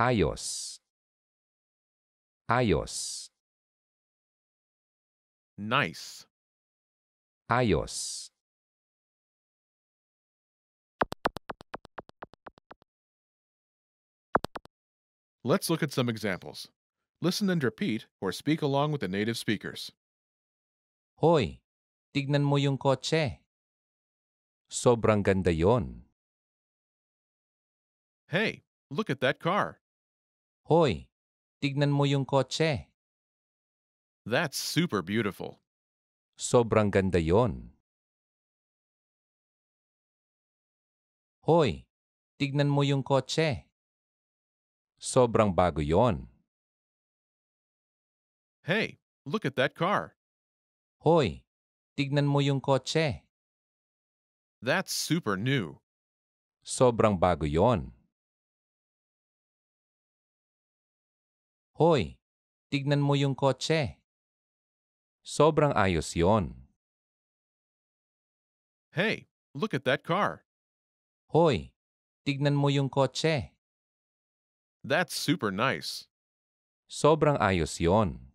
Ayos. Ayos. nice. Ayos. Let's look at some examples. Listen and repeat or speak along with the native speakers. Hoy, tignan mo yung kotse. Sobrang ganda yon. Hey, look at that car. Hoy, tignan mo yung kotse. That's super beautiful. Sobrang ganda yon. Hoy, tignan mo yung kotse. Sobrang bago yon. Hey, look at that car. Hoy, tignan mo yung kotse. That's super new. Sobrang bago yon. Hoy, tignan mo yung kotse. Sobrang ayos yon. Hey, look at that car. Hoy, tignan mo yung kotse. That's super nice. Sobrang ayos yon.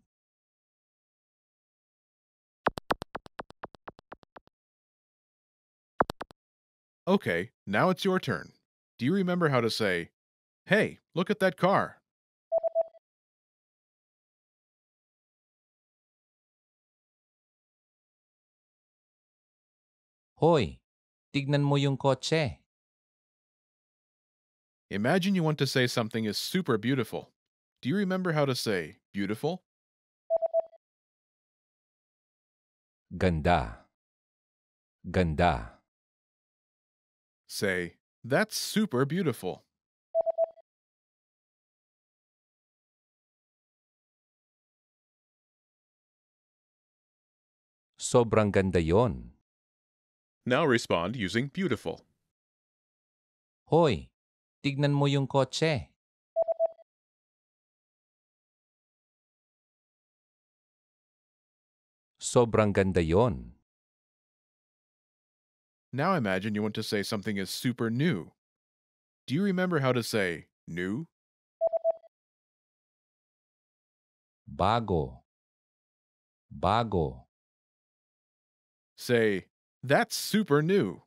Okay, now it's your turn. Do you remember how to say, hey, look at that car? Hoy, tignan mo yung kotse. Imagine you want to say something is super beautiful. Do you remember how to say beautiful? Ganda. Ganda. Say, that's super beautiful. Sobrang ganda yon. Now respond using beautiful. Hoy, tignan mo yung kotse. Sobrang ganda yon. Now imagine you want to say something is super new. Do you remember how to say new? Bago. Bago. Say, that's super new.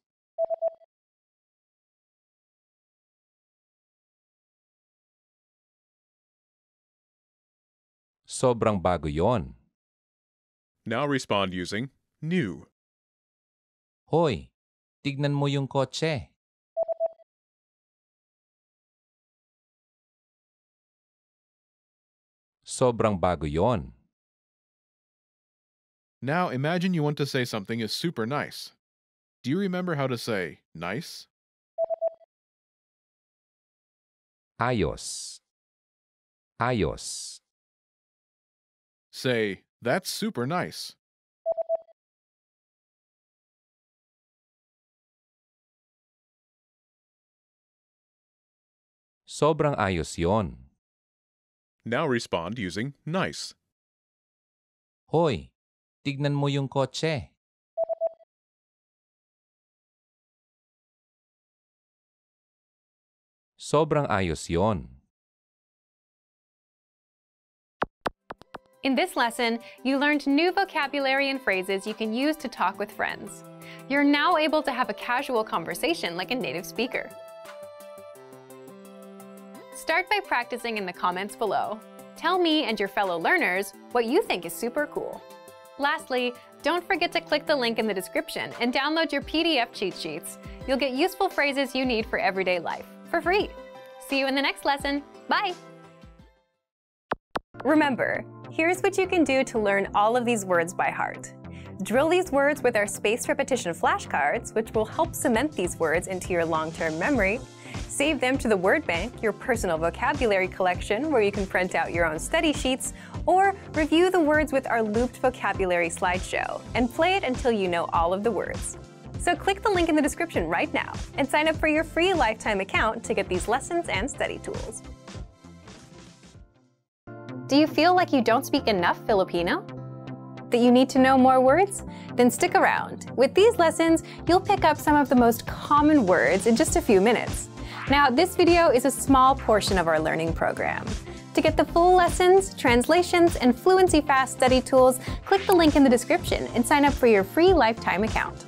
Sobrang bago yon. Now respond using new. Hoy, tignan mo yung kotse. Sobrang bago yon. Now imagine you want to say something is super nice. Do you remember how to say nice? Ayos. Ayos. Say, that's super nice. Sobrang ayos yon. Now respond using nice. Hoy, tignan mo yung kotse. Sobrang ayos yon. In this lesson, you learned new vocabulary and phrases you can use to talk with friends. You're now able to have a casual conversation like a native speaker. Start by practicing in the comments below. Tell me and your fellow learners what you think is super cool. Lastly, don't forget to click the link in the description and download your PDF cheat sheets. You'll get useful phrases you need for everyday life for free. See you in the next lesson. Bye! Remember, here's what you can do to learn all of these words by heart. Drill these words with our spaced repetition flashcards, which will help cement these words into your long-term memory. Save them to the Word Bank, your personal vocabulary collection, where you can print out your own study sheets, or review the words with our looped vocabulary slideshow, and play it until you know all of the words. So click the link in the description right now and sign up for your free lifetime account to get these lessons and study tools. Do you feel like you don't speak enough Filipino? That you need to know more words? Then stick around. With these lessons, you'll pick up some of the most common words in just a few minutes. Now, this video is a small portion of our learning program. To get the full lessons, translations, and Fluency Fast study tools, click the link in the description and sign up for your free lifetime account.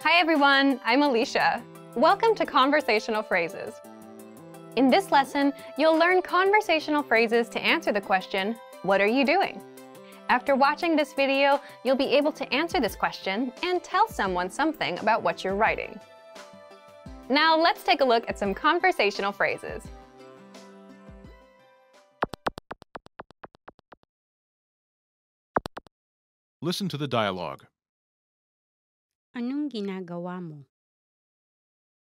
Hi everyone, I'm Alicia. Welcome to Conversational Phrases. In this lesson, you'll learn conversational phrases to answer the question, what are you doing? After watching this video, you'll be able to answer this question and tell someone something about what you're writing. Now let's take a look at some conversational phrases. Listen to the dialogue. Anong ginagawa mo?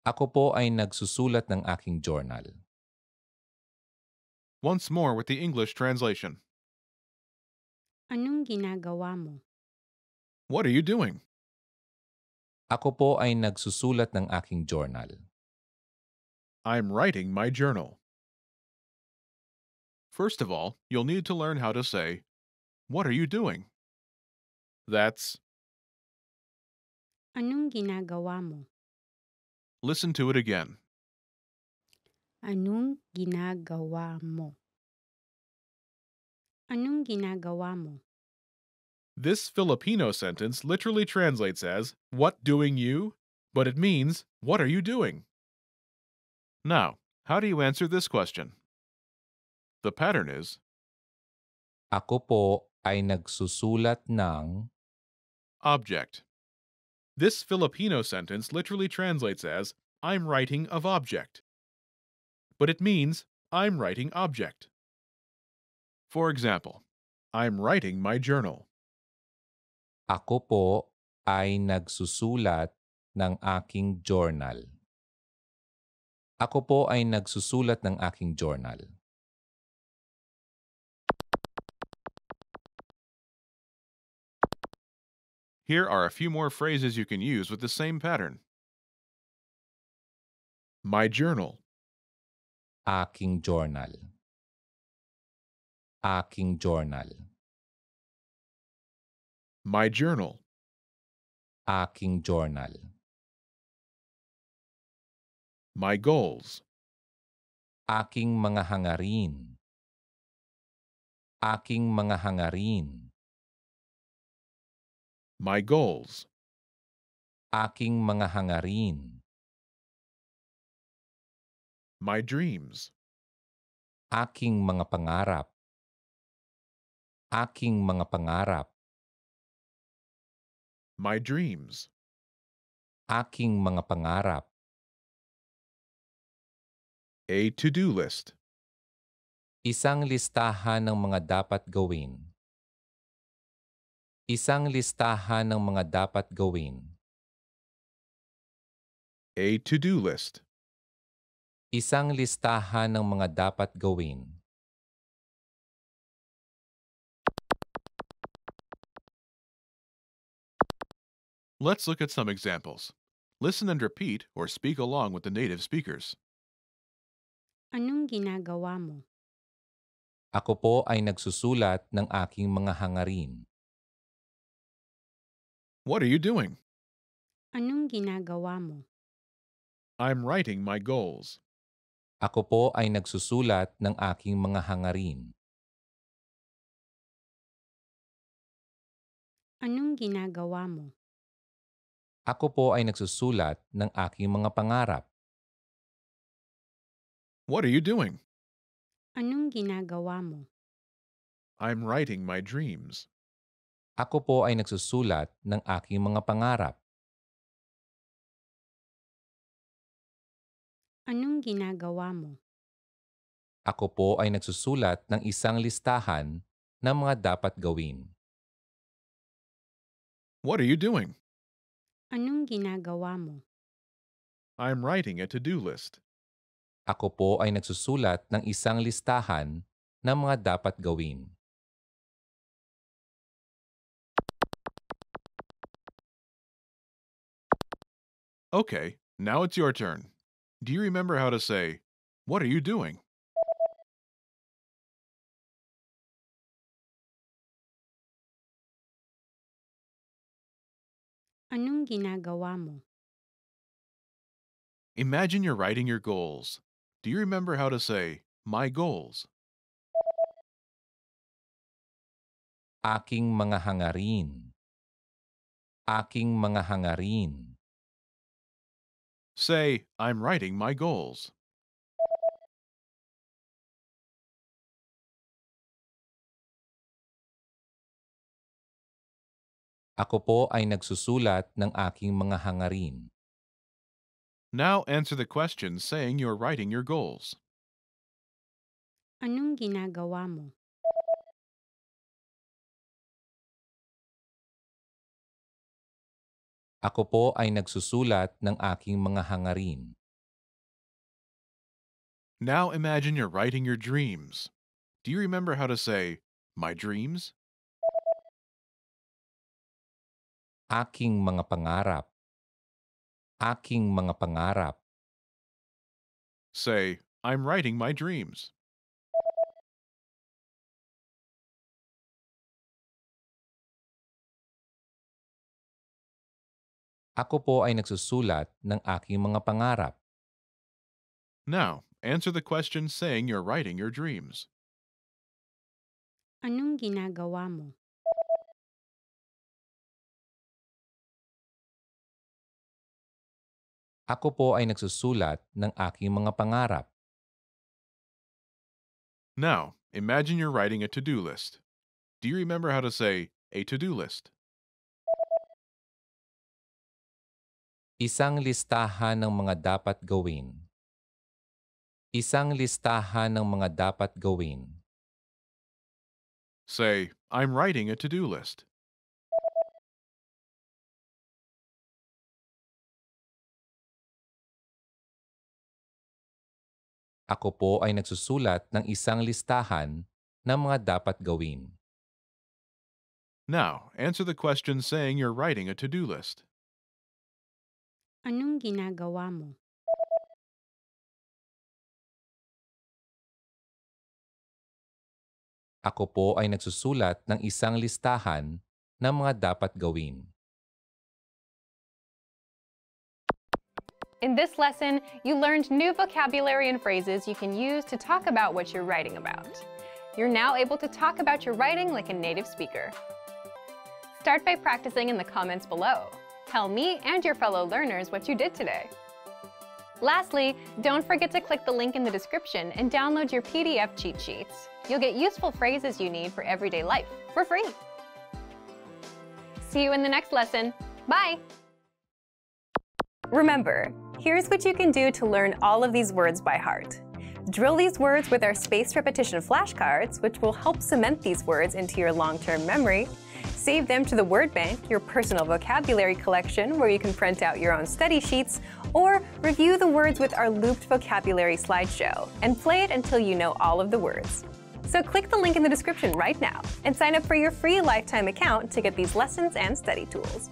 Ako po ay nagsusulat ng aking journal. Once more with the English translation. Anong ginagawa mo? What are you doing? Ako po ay nagsusulat ng aking journal. I'm writing my journal. First of all, you'll need to learn how to say, what are you doing? That's, Anong ginagawa mo? listen to it again. Anong ginagawa mo? Anong ginagawa mo? This Filipino sentence literally translates as, what doing you? But it means, what are you doing? Now, how do you answer this question? The pattern is, Ako po ay nagsusulat ng object. This Filipino sentence literally translates as, I'm writing of object. But it means, I'm writing object. For example, I'm writing my journal. Ako po ay nagsusulat ng aking journal. Ako po ay nagsusulat ng aking journal. Here are a few more phrases you can use with the same pattern. My journal. Aking journal. Aking journal. My journal. Aking journal. My goals. Aking mga hangarin. Aking mga hangarin. My goals. Aking mga hangarin. My dreams. Aking mga pangarap. Aking mga pangarap. My dreams. Aking mga pangarap. A to-do list. Isang listahan ng mga dapat gawin. Isang listahan ng mga dapat gawin. A to-do list. Isang listahan ng mga dapat gawin. Let's look at some examples. Listen and repeat or speak along with the native speakers. Anong ginagawa mo? Ako po ay nagsusulat ng aking mga hangarin. What are you doing? Anong ginagawa mo? I'm writing my goals. Ako po ay nagsusulat ng aking mga hangarin. Anong ginagawa mo? Ako po ay nagsusulat ng aking mga pangarap. What are you doing? Anong ginagawa mo? I'm writing my dreams. Ako po ay nagsusulat ng aking mga pangarap. Anong ginagawa mo? Ako po ay nagsusulat ng isang listahan ng mga dapat gawin. What are you doing? Anong ginagawa mo? I'm writing a to-do list. Ako po ay nagsusulat ng isang listahan ng mga dapat gawin. Okay, now it's your turn. Do you remember how to say, "What are you doing?" Anong ginagawa mo? Imagine you're writing your goals. Do you remember how to say, "My goals"? Aking mga hangarin. Aking mga hangarin. Say, "I'm writing my goals." Ako po ay nagsusulat ng aking mga hangarin. Now answer the question saying you're writing your goals. Anong ginagawa mo? Ako po ay nagsusulat ng aking mga hangarin. Now imagine you're writing your dreams. Do you remember how to say, "My dreams"? Aking mga pangarap. Aking mga pangarap. Say, "I'm writing my dreams." Ako po ay nagsusulat ng aking mga pangarap. Now, answer the question saying you're writing your dreams. Anong ginagawa mo? Ako po ay nagsusulat ng aking mga pangarap. Now, imagine you're writing a to-do list. Do you remember how to say, "A to-do list"? Isang listahan ng mga dapat gawin. Isang listahan ng mga dapat gawin. Say, "I'm writing a to-do list." Ako po ay nagsusulat ng isang listahan ng mga dapat gawin. Now, answer the question saying you're writing a to-do list. Anong ginagawa mo? Ako po ay nagsusulat ng isang listahan ng mga dapat gawin. In this lesson, you learned new vocabulary and phrases you can use to talk about what you're writing about. You're now able to talk about your writing like a native speaker. Start by practicing in the comments below. Tell me and your fellow learners what you did today. Lastly, don't forget to click the link in the description and download your PDF cheat sheets. You'll get useful phrases you need for everyday life for free. See you in the next lesson. Bye! Remember, here's what you can do to learn all of these words by heart. Drill these words with our spaced repetition flashcards, which will help cement these words into your long-term memory. Save them to the Word Bank, your personal vocabulary collection, where you can print out your own study sheets, or review the words with our looped vocabulary slideshow and play it until you know all of the words. So click the link in the description right now and sign up for your free lifetime account to get these lessons and study tools.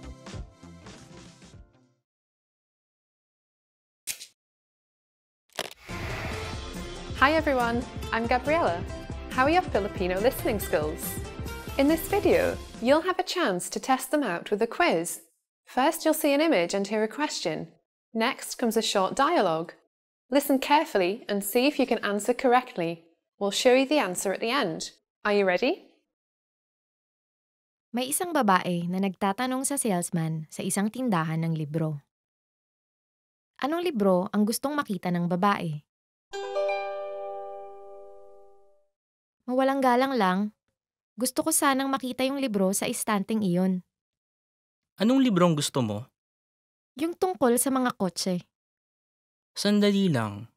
Hi everyone, I'm Gabriella. How are your Filipino listening skills? In this video, you'll have a chance to test them out with a quiz. First, you'll see an image and hear a question. Next comes a short dialogue. Listen carefully and see if you can answer correctly. We'll show you the answer at the end. Are you ready? May isang babae na nagtatanong sa salesman sa isang tindahan ng libro. Anong libro ang gustong makita ng babae? Mawalang galang lang, gusto ko sanang makita yung libro sa istanteng iyon. Anong librong gusto mo? Yung tungkol sa mga kotse. Sandali lang.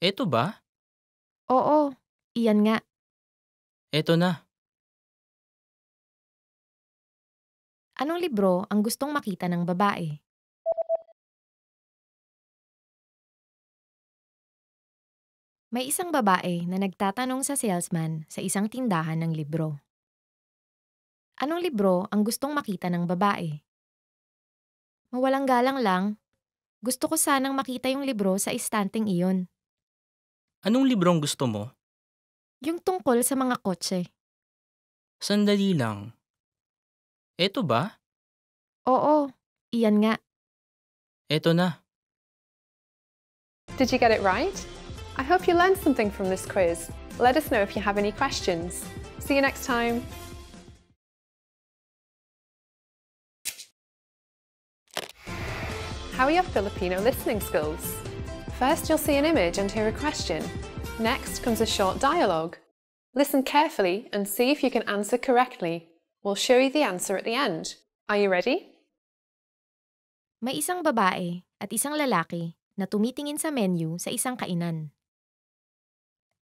Eto ba? Oo, iyan nga. Eto na. Anong libro ang gustong makita ng babae? May isang babae na nagtatanong sa salesman sa isang tindahan ng libro. Anong libro ang gustong makita ng babae? Mawalang galang lang, gusto ko sanang makita yung libro sa istanteng iyon. Anong librong gusto mo? Yung tungkol sa mga kotse. Sandali lang. Eto ba? Oo, iyan nga. Eto na. Did you get it right? I hope you learned something from this quiz. Let us know if you have any questions. See you next time. How are your Filipino listening skills? First, you'll see an image and hear a question. Next comes a short dialogue. Listen carefully and see if you can answer correctly. We'll show you the answer at the end. Are you ready? May isang babae at isang lalaki na tumitingin sa menu sa isang kainan.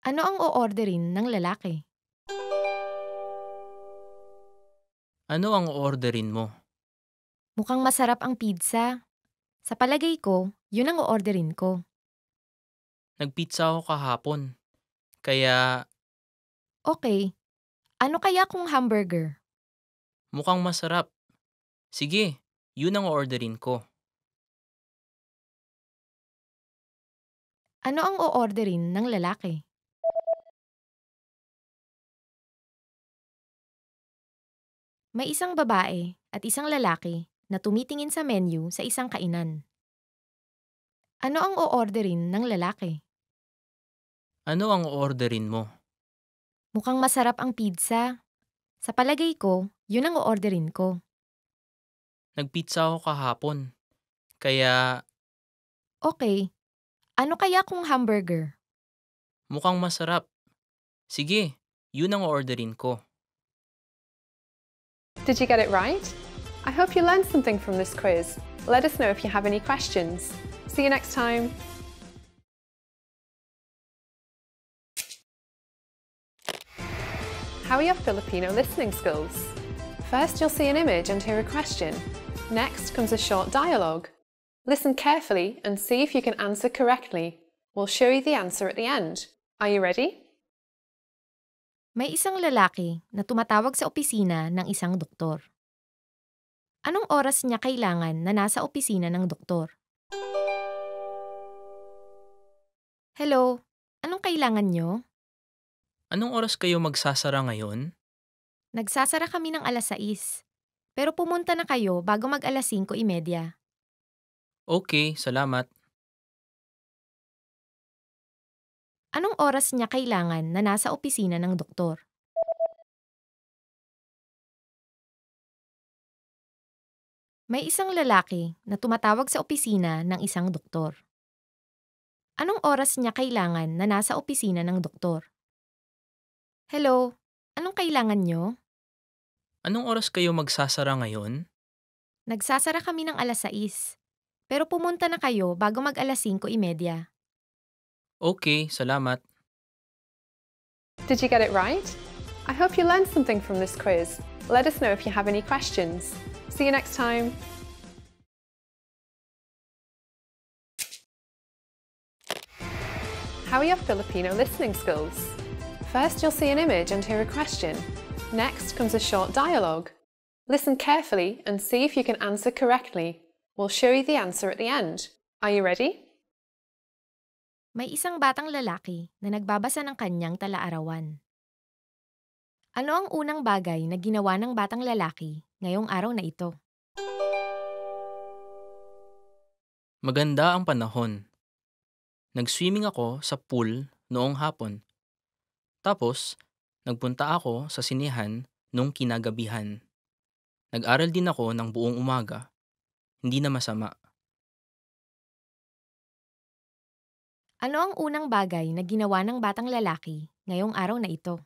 Ano ang o-orderin ng lalaki? Ano ang orderin mo? Mukhang masarap ang pizza. Sa palagay ko, yun ang o-orderin ko. Nagpizza ako kahapon. Kaya Okay, ano kaya kung hamburger? mukhang masarap. Sige, yun ang orderin ko. Ano ang o-orderin ng lalaki? May isang babae at isang lalaki na tumitingin sa menu sa isang kainan. Ano ang o-orderin ng lalaki? Ano ang orderin mo? Mukhang masarap ang pizza. Sa palagay ko, yun ang o-orderin ko. Nagpizza ako kahapon. Kaya Okay, ano kaya kung hamburger? mukhang masarap. Sige, yun ang orderin ko. Did you get it right? I hope you learned something from this quiz. Let us know if you have any questions. See you next time. How are your Filipino listening skills? First, you'll see an image and hear a question. Next comes a short dialogue. Listen carefully and see if you can answer correctly. We'll show you the answer at the end. Are you ready? May isang lalaki na tumatawag sa opisina ng isang doktor. Anong oras niya kailangan na nasa opisina ng doktor? Hello, anong kailangan nyo? Anong oras kayo magsasara ngayon? Nagsasara kami ng alas 6. Pero pumunta na kayo bago mag alas 5:30. Okay, salamat. Anong oras niya kailangan na nasa opisina ng doktor? May isang lalaki na tumatawag sa opisina ng isang doktor. Anong oras niya kailangan na nasa opisina ng doktor? Hello, anong kailangan nyo? Anong oras kayo magsasara ngayon? Nagsasara kami ng alas 6. Pero pumunta na kayo bago mag alas 5:30. Okay, salamat. Did you get it right? I hope you learned something from this quiz. Let us know if you have any questions. See you next time. How are your Filipino listening skills? First, you'll see an image and hear a question. Next comes a short dialogue. Listen carefully and see if you can answer correctly. We'll show you the answer at the end. Are you ready? May isang batang lalaki na nagbabasa ng kanyang talaarawan. Ano ang unang bagay na ginawa ng batang lalaki ngayong araw na ito? Maganda ang panahon. Nag-swimming ako sa pool noong hapon. Tapos, nagpunta ako sa sinehan nung kinagabihan. Nag-aral din ako ng buong umaga. Hindi na masama. Ano ang unang bagay na ginawa ng batang lalaki ngayong araw na ito?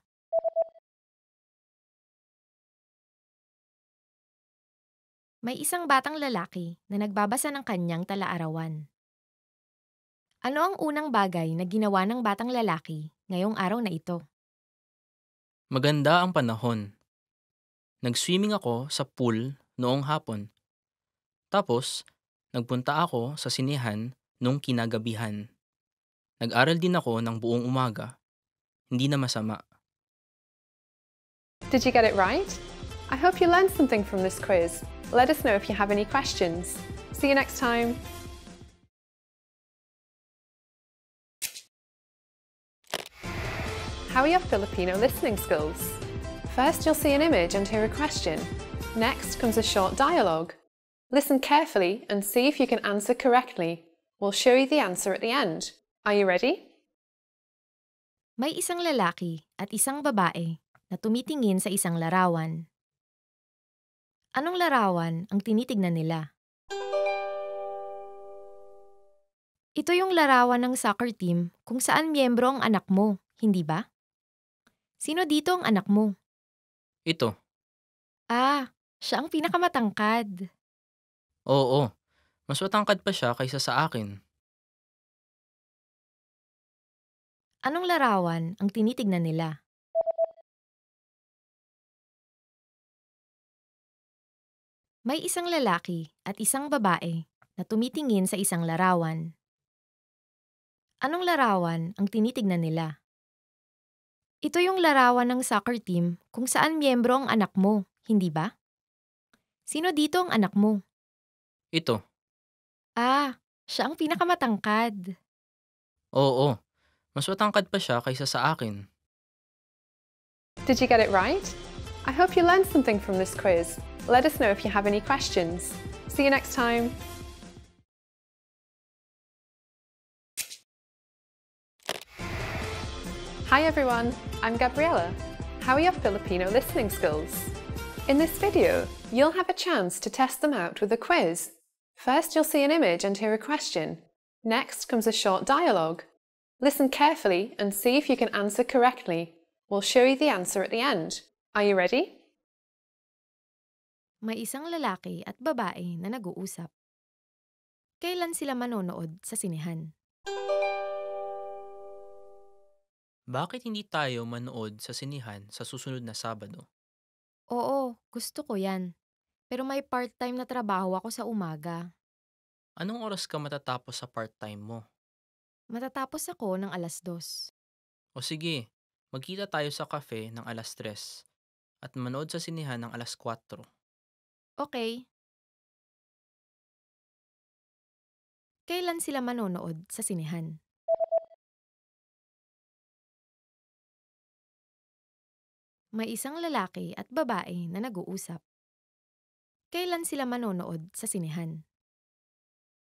May isang batang lalaki na nagbabasa ng kanyang talaarawan. Ano ang unang bagay na ginawa ng batang lalaki ngayong araw na ito? Maganda ang panahon. Nag-swimming ako sa pool noong hapon. Tapos, nagpunta ako sa sinehan nung kinagabihan. Nag-aral din ako ng buong umaga. Hindi na masama. Did you get it right? I hope you learned something from this quiz. Let us know if you have any questions. See you next time. How are your Filipino listening skills? First, you'll see an image and hear a question. Next comes a short dialogue. Listen carefully and see if you can answer correctly. We'll show you the answer at the end. Are you ready? May isang lalaki at isang babae na tumitingin sa isang larawan. Anong larawan ang tinitignan nila? Ito yung larawan ng soccer team kung saan miyembro ang anak mo, hindi ba? Sino dito ang anak mo? Ito. Ah, siya ang pinakamatangkad. Oo. Mas matangkad pa siya kaysa sa akin. Anong larawan ang tinitignan nila? May isang lalaki at isang babae na tumitingin sa isang larawan. Anong larawan ang tinitignan nila? Ito yung larawan ng soccer team kung saan miyembro ang anak mo, hindi ba? Sino dito ang anak mo? Ito. Ah, siya ang pinakamatangkad. Oo. Mas matangkad pa siya kaysa sa akin. Did you get it right? I hope you learned something from this quiz. Let us know if you have any questions. See you next time. Hi everyone, I'm Gabriella. How are your Filipino listening skills? In this video, you'll have a chance to test them out with a quiz. First, you'll see an image and hear a question. Next comes a short dialogue. Listen carefully and see if you can answer correctly. We'll show you the answer at the end. Are you ready? May isang lalaki at babae na nag-uusap. Kailan sila manonood sa sinehan? Bakit hindi tayo manood sa sinihan sa susunod na Sabado? Oo, gusto ko yan. Pero may part-time na trabaho ako sa umaga. Anong oras ka matatapos sa part-time mo? Matatapos ako ng 2:00. O sige, magkita tayo sa cafe ng 3:00 at manood sa sinihan ng 4:00. Okay. Kailan sila manonood sa sinehan? May isang lalaki at babae na nag-uusap. Kailan sila manonood sa sinehan?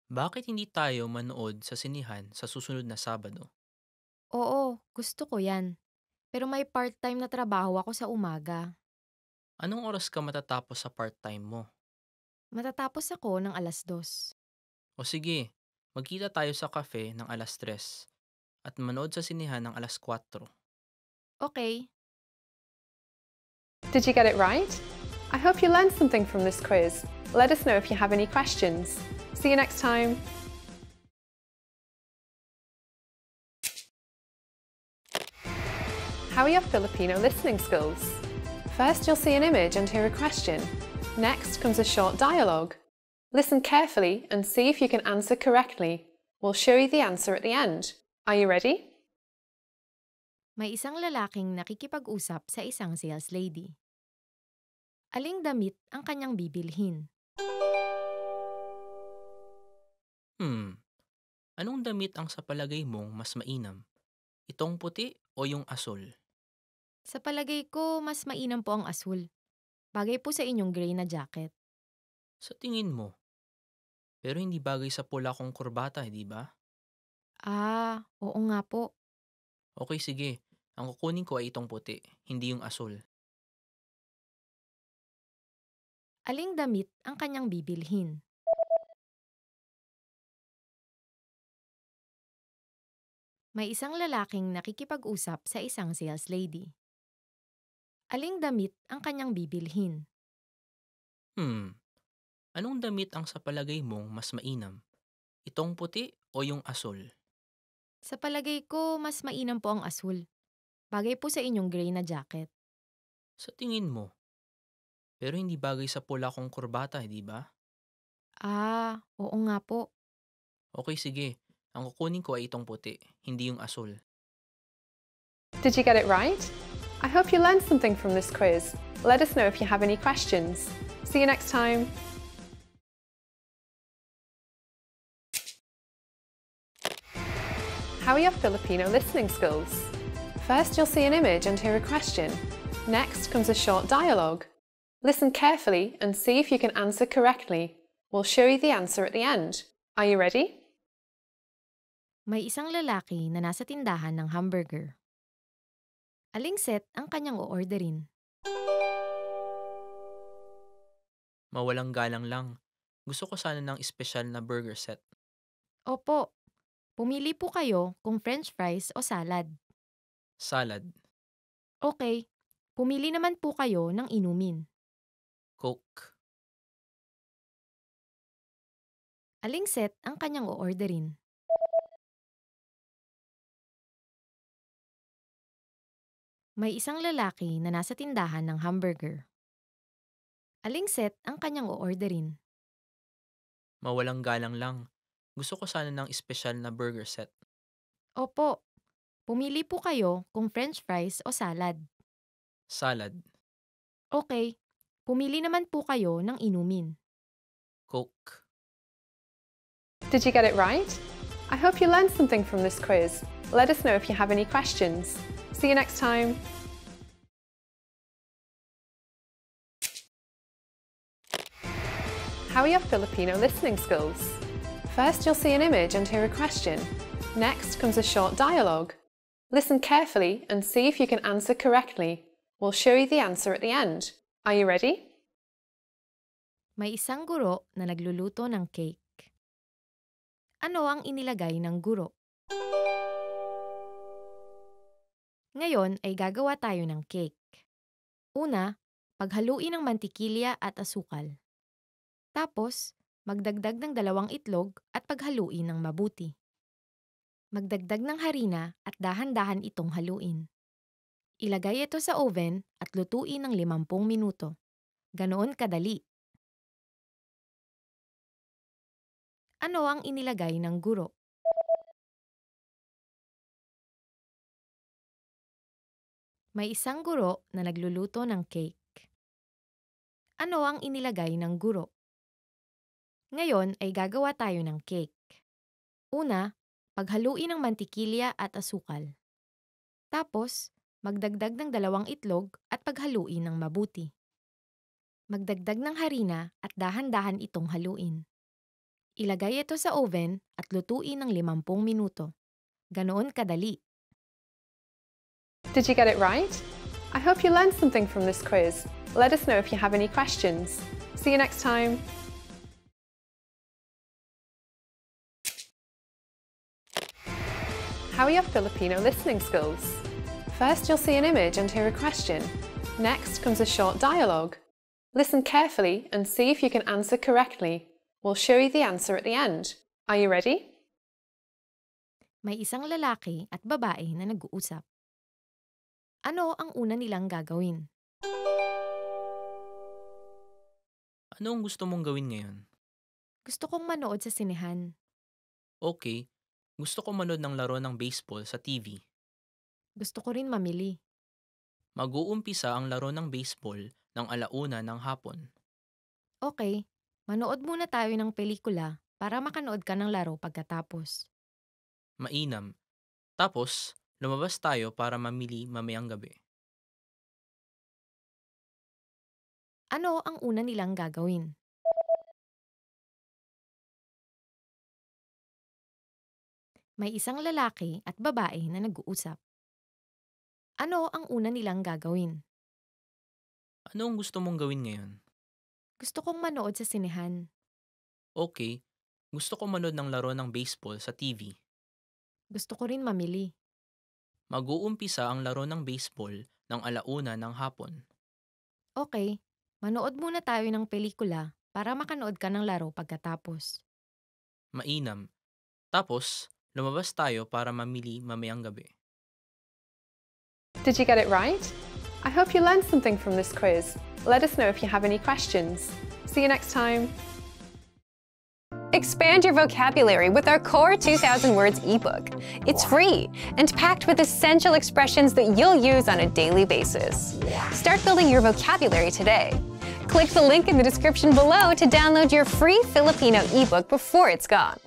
Bakit hindi tayo manood sa sinihan sa susunod na Sabado? Oo, gusto ko yan. Pero may part-time na trabaho ako sa umaga. Anong oras ka matatapos sa part-time mo? Matatapos ako ng 2:00. O sige, magkita tayo sa cafe ng 3:00 at manood sa sinihan ng 4:00. Okay. Did you get it right? I hope you learned something from this quiz. Let us know if you have any questions. See you next time. How are your Filipino listening skills? First, you'll see an image and hear a question. Next comes a short dialogue. Listen carefully and see if you can answer correctly. We'll show you the answer at the end. Are you ready? May isang lalaking nakikipag-usap sa isang sales lady. Aling damit ang kanyang bibilhin? Anong damit ang sa palagay mong mas mainam? Itong puti o yung asul? Sa palagay ko, mas mainam po ang asul. Bagay po sa inyong gray na jacket. Sa tingin mo. Pero hindi bagay sa pula kong kurbata, di ba? Oo nga po. Okay, sige. Ang kukunin ko ay itong puti, hindi yung asul. Aling damit ang kanyang bibilhin? May isang lalaking nakikipag-usap sa isang sales lady. Aling damit ang kanyang bibilhin? Anong damit ang sa palagay mong mas mainam? Itong puti o yung asul? Sa palagay ko, mas mainam po ang asul. Bagay po sa inyong gray na jacket. Sa tingin mo. Pero hindi bagay sa pula kong kurbata, di ba? Oo nga po. Okay, sige. Ang kukunin ko ay itong puti, hindi yung asul. Did you get it right? I hope you learned something from this quiz. Let us know if you have any questions. See you next time. How are your Filipino listening skills? First, you'll see an image and hear a question. Next comes a short dialogue. Listen carefully and see if you can answer correctly. We'll show you the answer at the end. Are you ready? May isang lalaki na nasa tindahan ng hamburger. Aling set ang kanyang o-orderin? Mawalang galang lang. Gusto ko sana ng espesyal na burger set. Opo. Pumili po kayo kung french fries o salad. Salad. Okay. Pumili naman po kayo ng inumin. Coke. Aling set ang kanyang o-orderin? May isang lalaki na nasa tindahan ng hamburger. Aling set ang kanyang o-orderin? Mawalang galang lang. Gusto ko sana ng espesyal na burger set. Opo. Pumili po kayo kung french fries o salad. Salad. Okay. Pumili naman po kayo ng inumin. Coke. Did you get it right? I hope you learned something from this quiz. Let us know if you have any questions. See you next time. How are your Filipino listening skills? First, you'll see an image and hear a question. Next comes a short dialogue. Listen carefully and see if you can answer correctly. We'll show you the answer at the end. Are you ready? May isang guro na nagluluto ng cake. Ano ang inilagay ng guro? Ngayon ay gagawa tayo ng cake. Una, paghaluin ng mantikilya at asukal. Tapos, magdagdag ng 2 itlog at paghaluin ng mabuti. Magdagdag ng harina at dahan-dahan itong haluin. Ilagay ito sa oven at lutuin ng 50 minuto. Ganoon kadali. Ano ang inilagay ng guro? May isang guro na nagluluto ng cake. Ano ang inilagay ng guro? Ngayon ay gagawa tayo ng cake. Una, paghaluin ng mantikilya at asukal. Tapos, magdagdag ng 2 itlog at paghaluin ng mabuti. Magdagdag ng harina at dahan-dahan itong haluin. Ilagay ito sa oven at lutuin ng 50 minuto. Ganoon kadali. Did you get it right? I hope you learned something from this quiz. Let us know if you have any questions. See you next time. How are your Filipino listening skills? First, you'll see an image and hear a question. Next comes a short dialogue. Listen carefully and see if you can answer correctly. We'll show you the answer at the end. Are you ready? May isang lalaki at babae na nag-uusap. Ano ang una nilang gagawin? Ano ang gusto mong gawin ngayon? Gusto kong manood sa sinehan. Okay, gusto ko manood ng laro ng baseball sa TV. Gusto ko rin mamili. Mag-uumpisa ang laro ng baseball ng 1:00 ng hapon. Okay, manood muna tayo ng pelikula para makanood ka ng laro pagkatapos. Mainam. Tapos, lumabas tayo para mamili mamayang gabi. Ano ang una nilang gagawin? May isang lalaki at babae na nag-uusap. Ano ang una nilang gagawin? Ano ang gusto mong gawin ngayon? Gusto kong manood sa sinehan. Okay, gusto ko manood ng laro ng baseball sa TV. Gusto ko rin mamili. Mag-uumpisa ang laro ng baseball ng 1:00 ng hapon. Okay, manood muna tayo ng pelikula para makanood ka ng laro pagkatapos. Mainam. Tapos, lumabas tayo para mamili mamayang gabi. Did you get it right? I hope you learned something from this quiz. Let us know if you have any questions. See you next time. Expand your vocabulary with our Core 2000 Words ebook. It's free and packed with essential expressions that you'll use on a daily basis. Start building your vocabulary today. Click the link in the description below to download your free Filipino ebook before it's gone.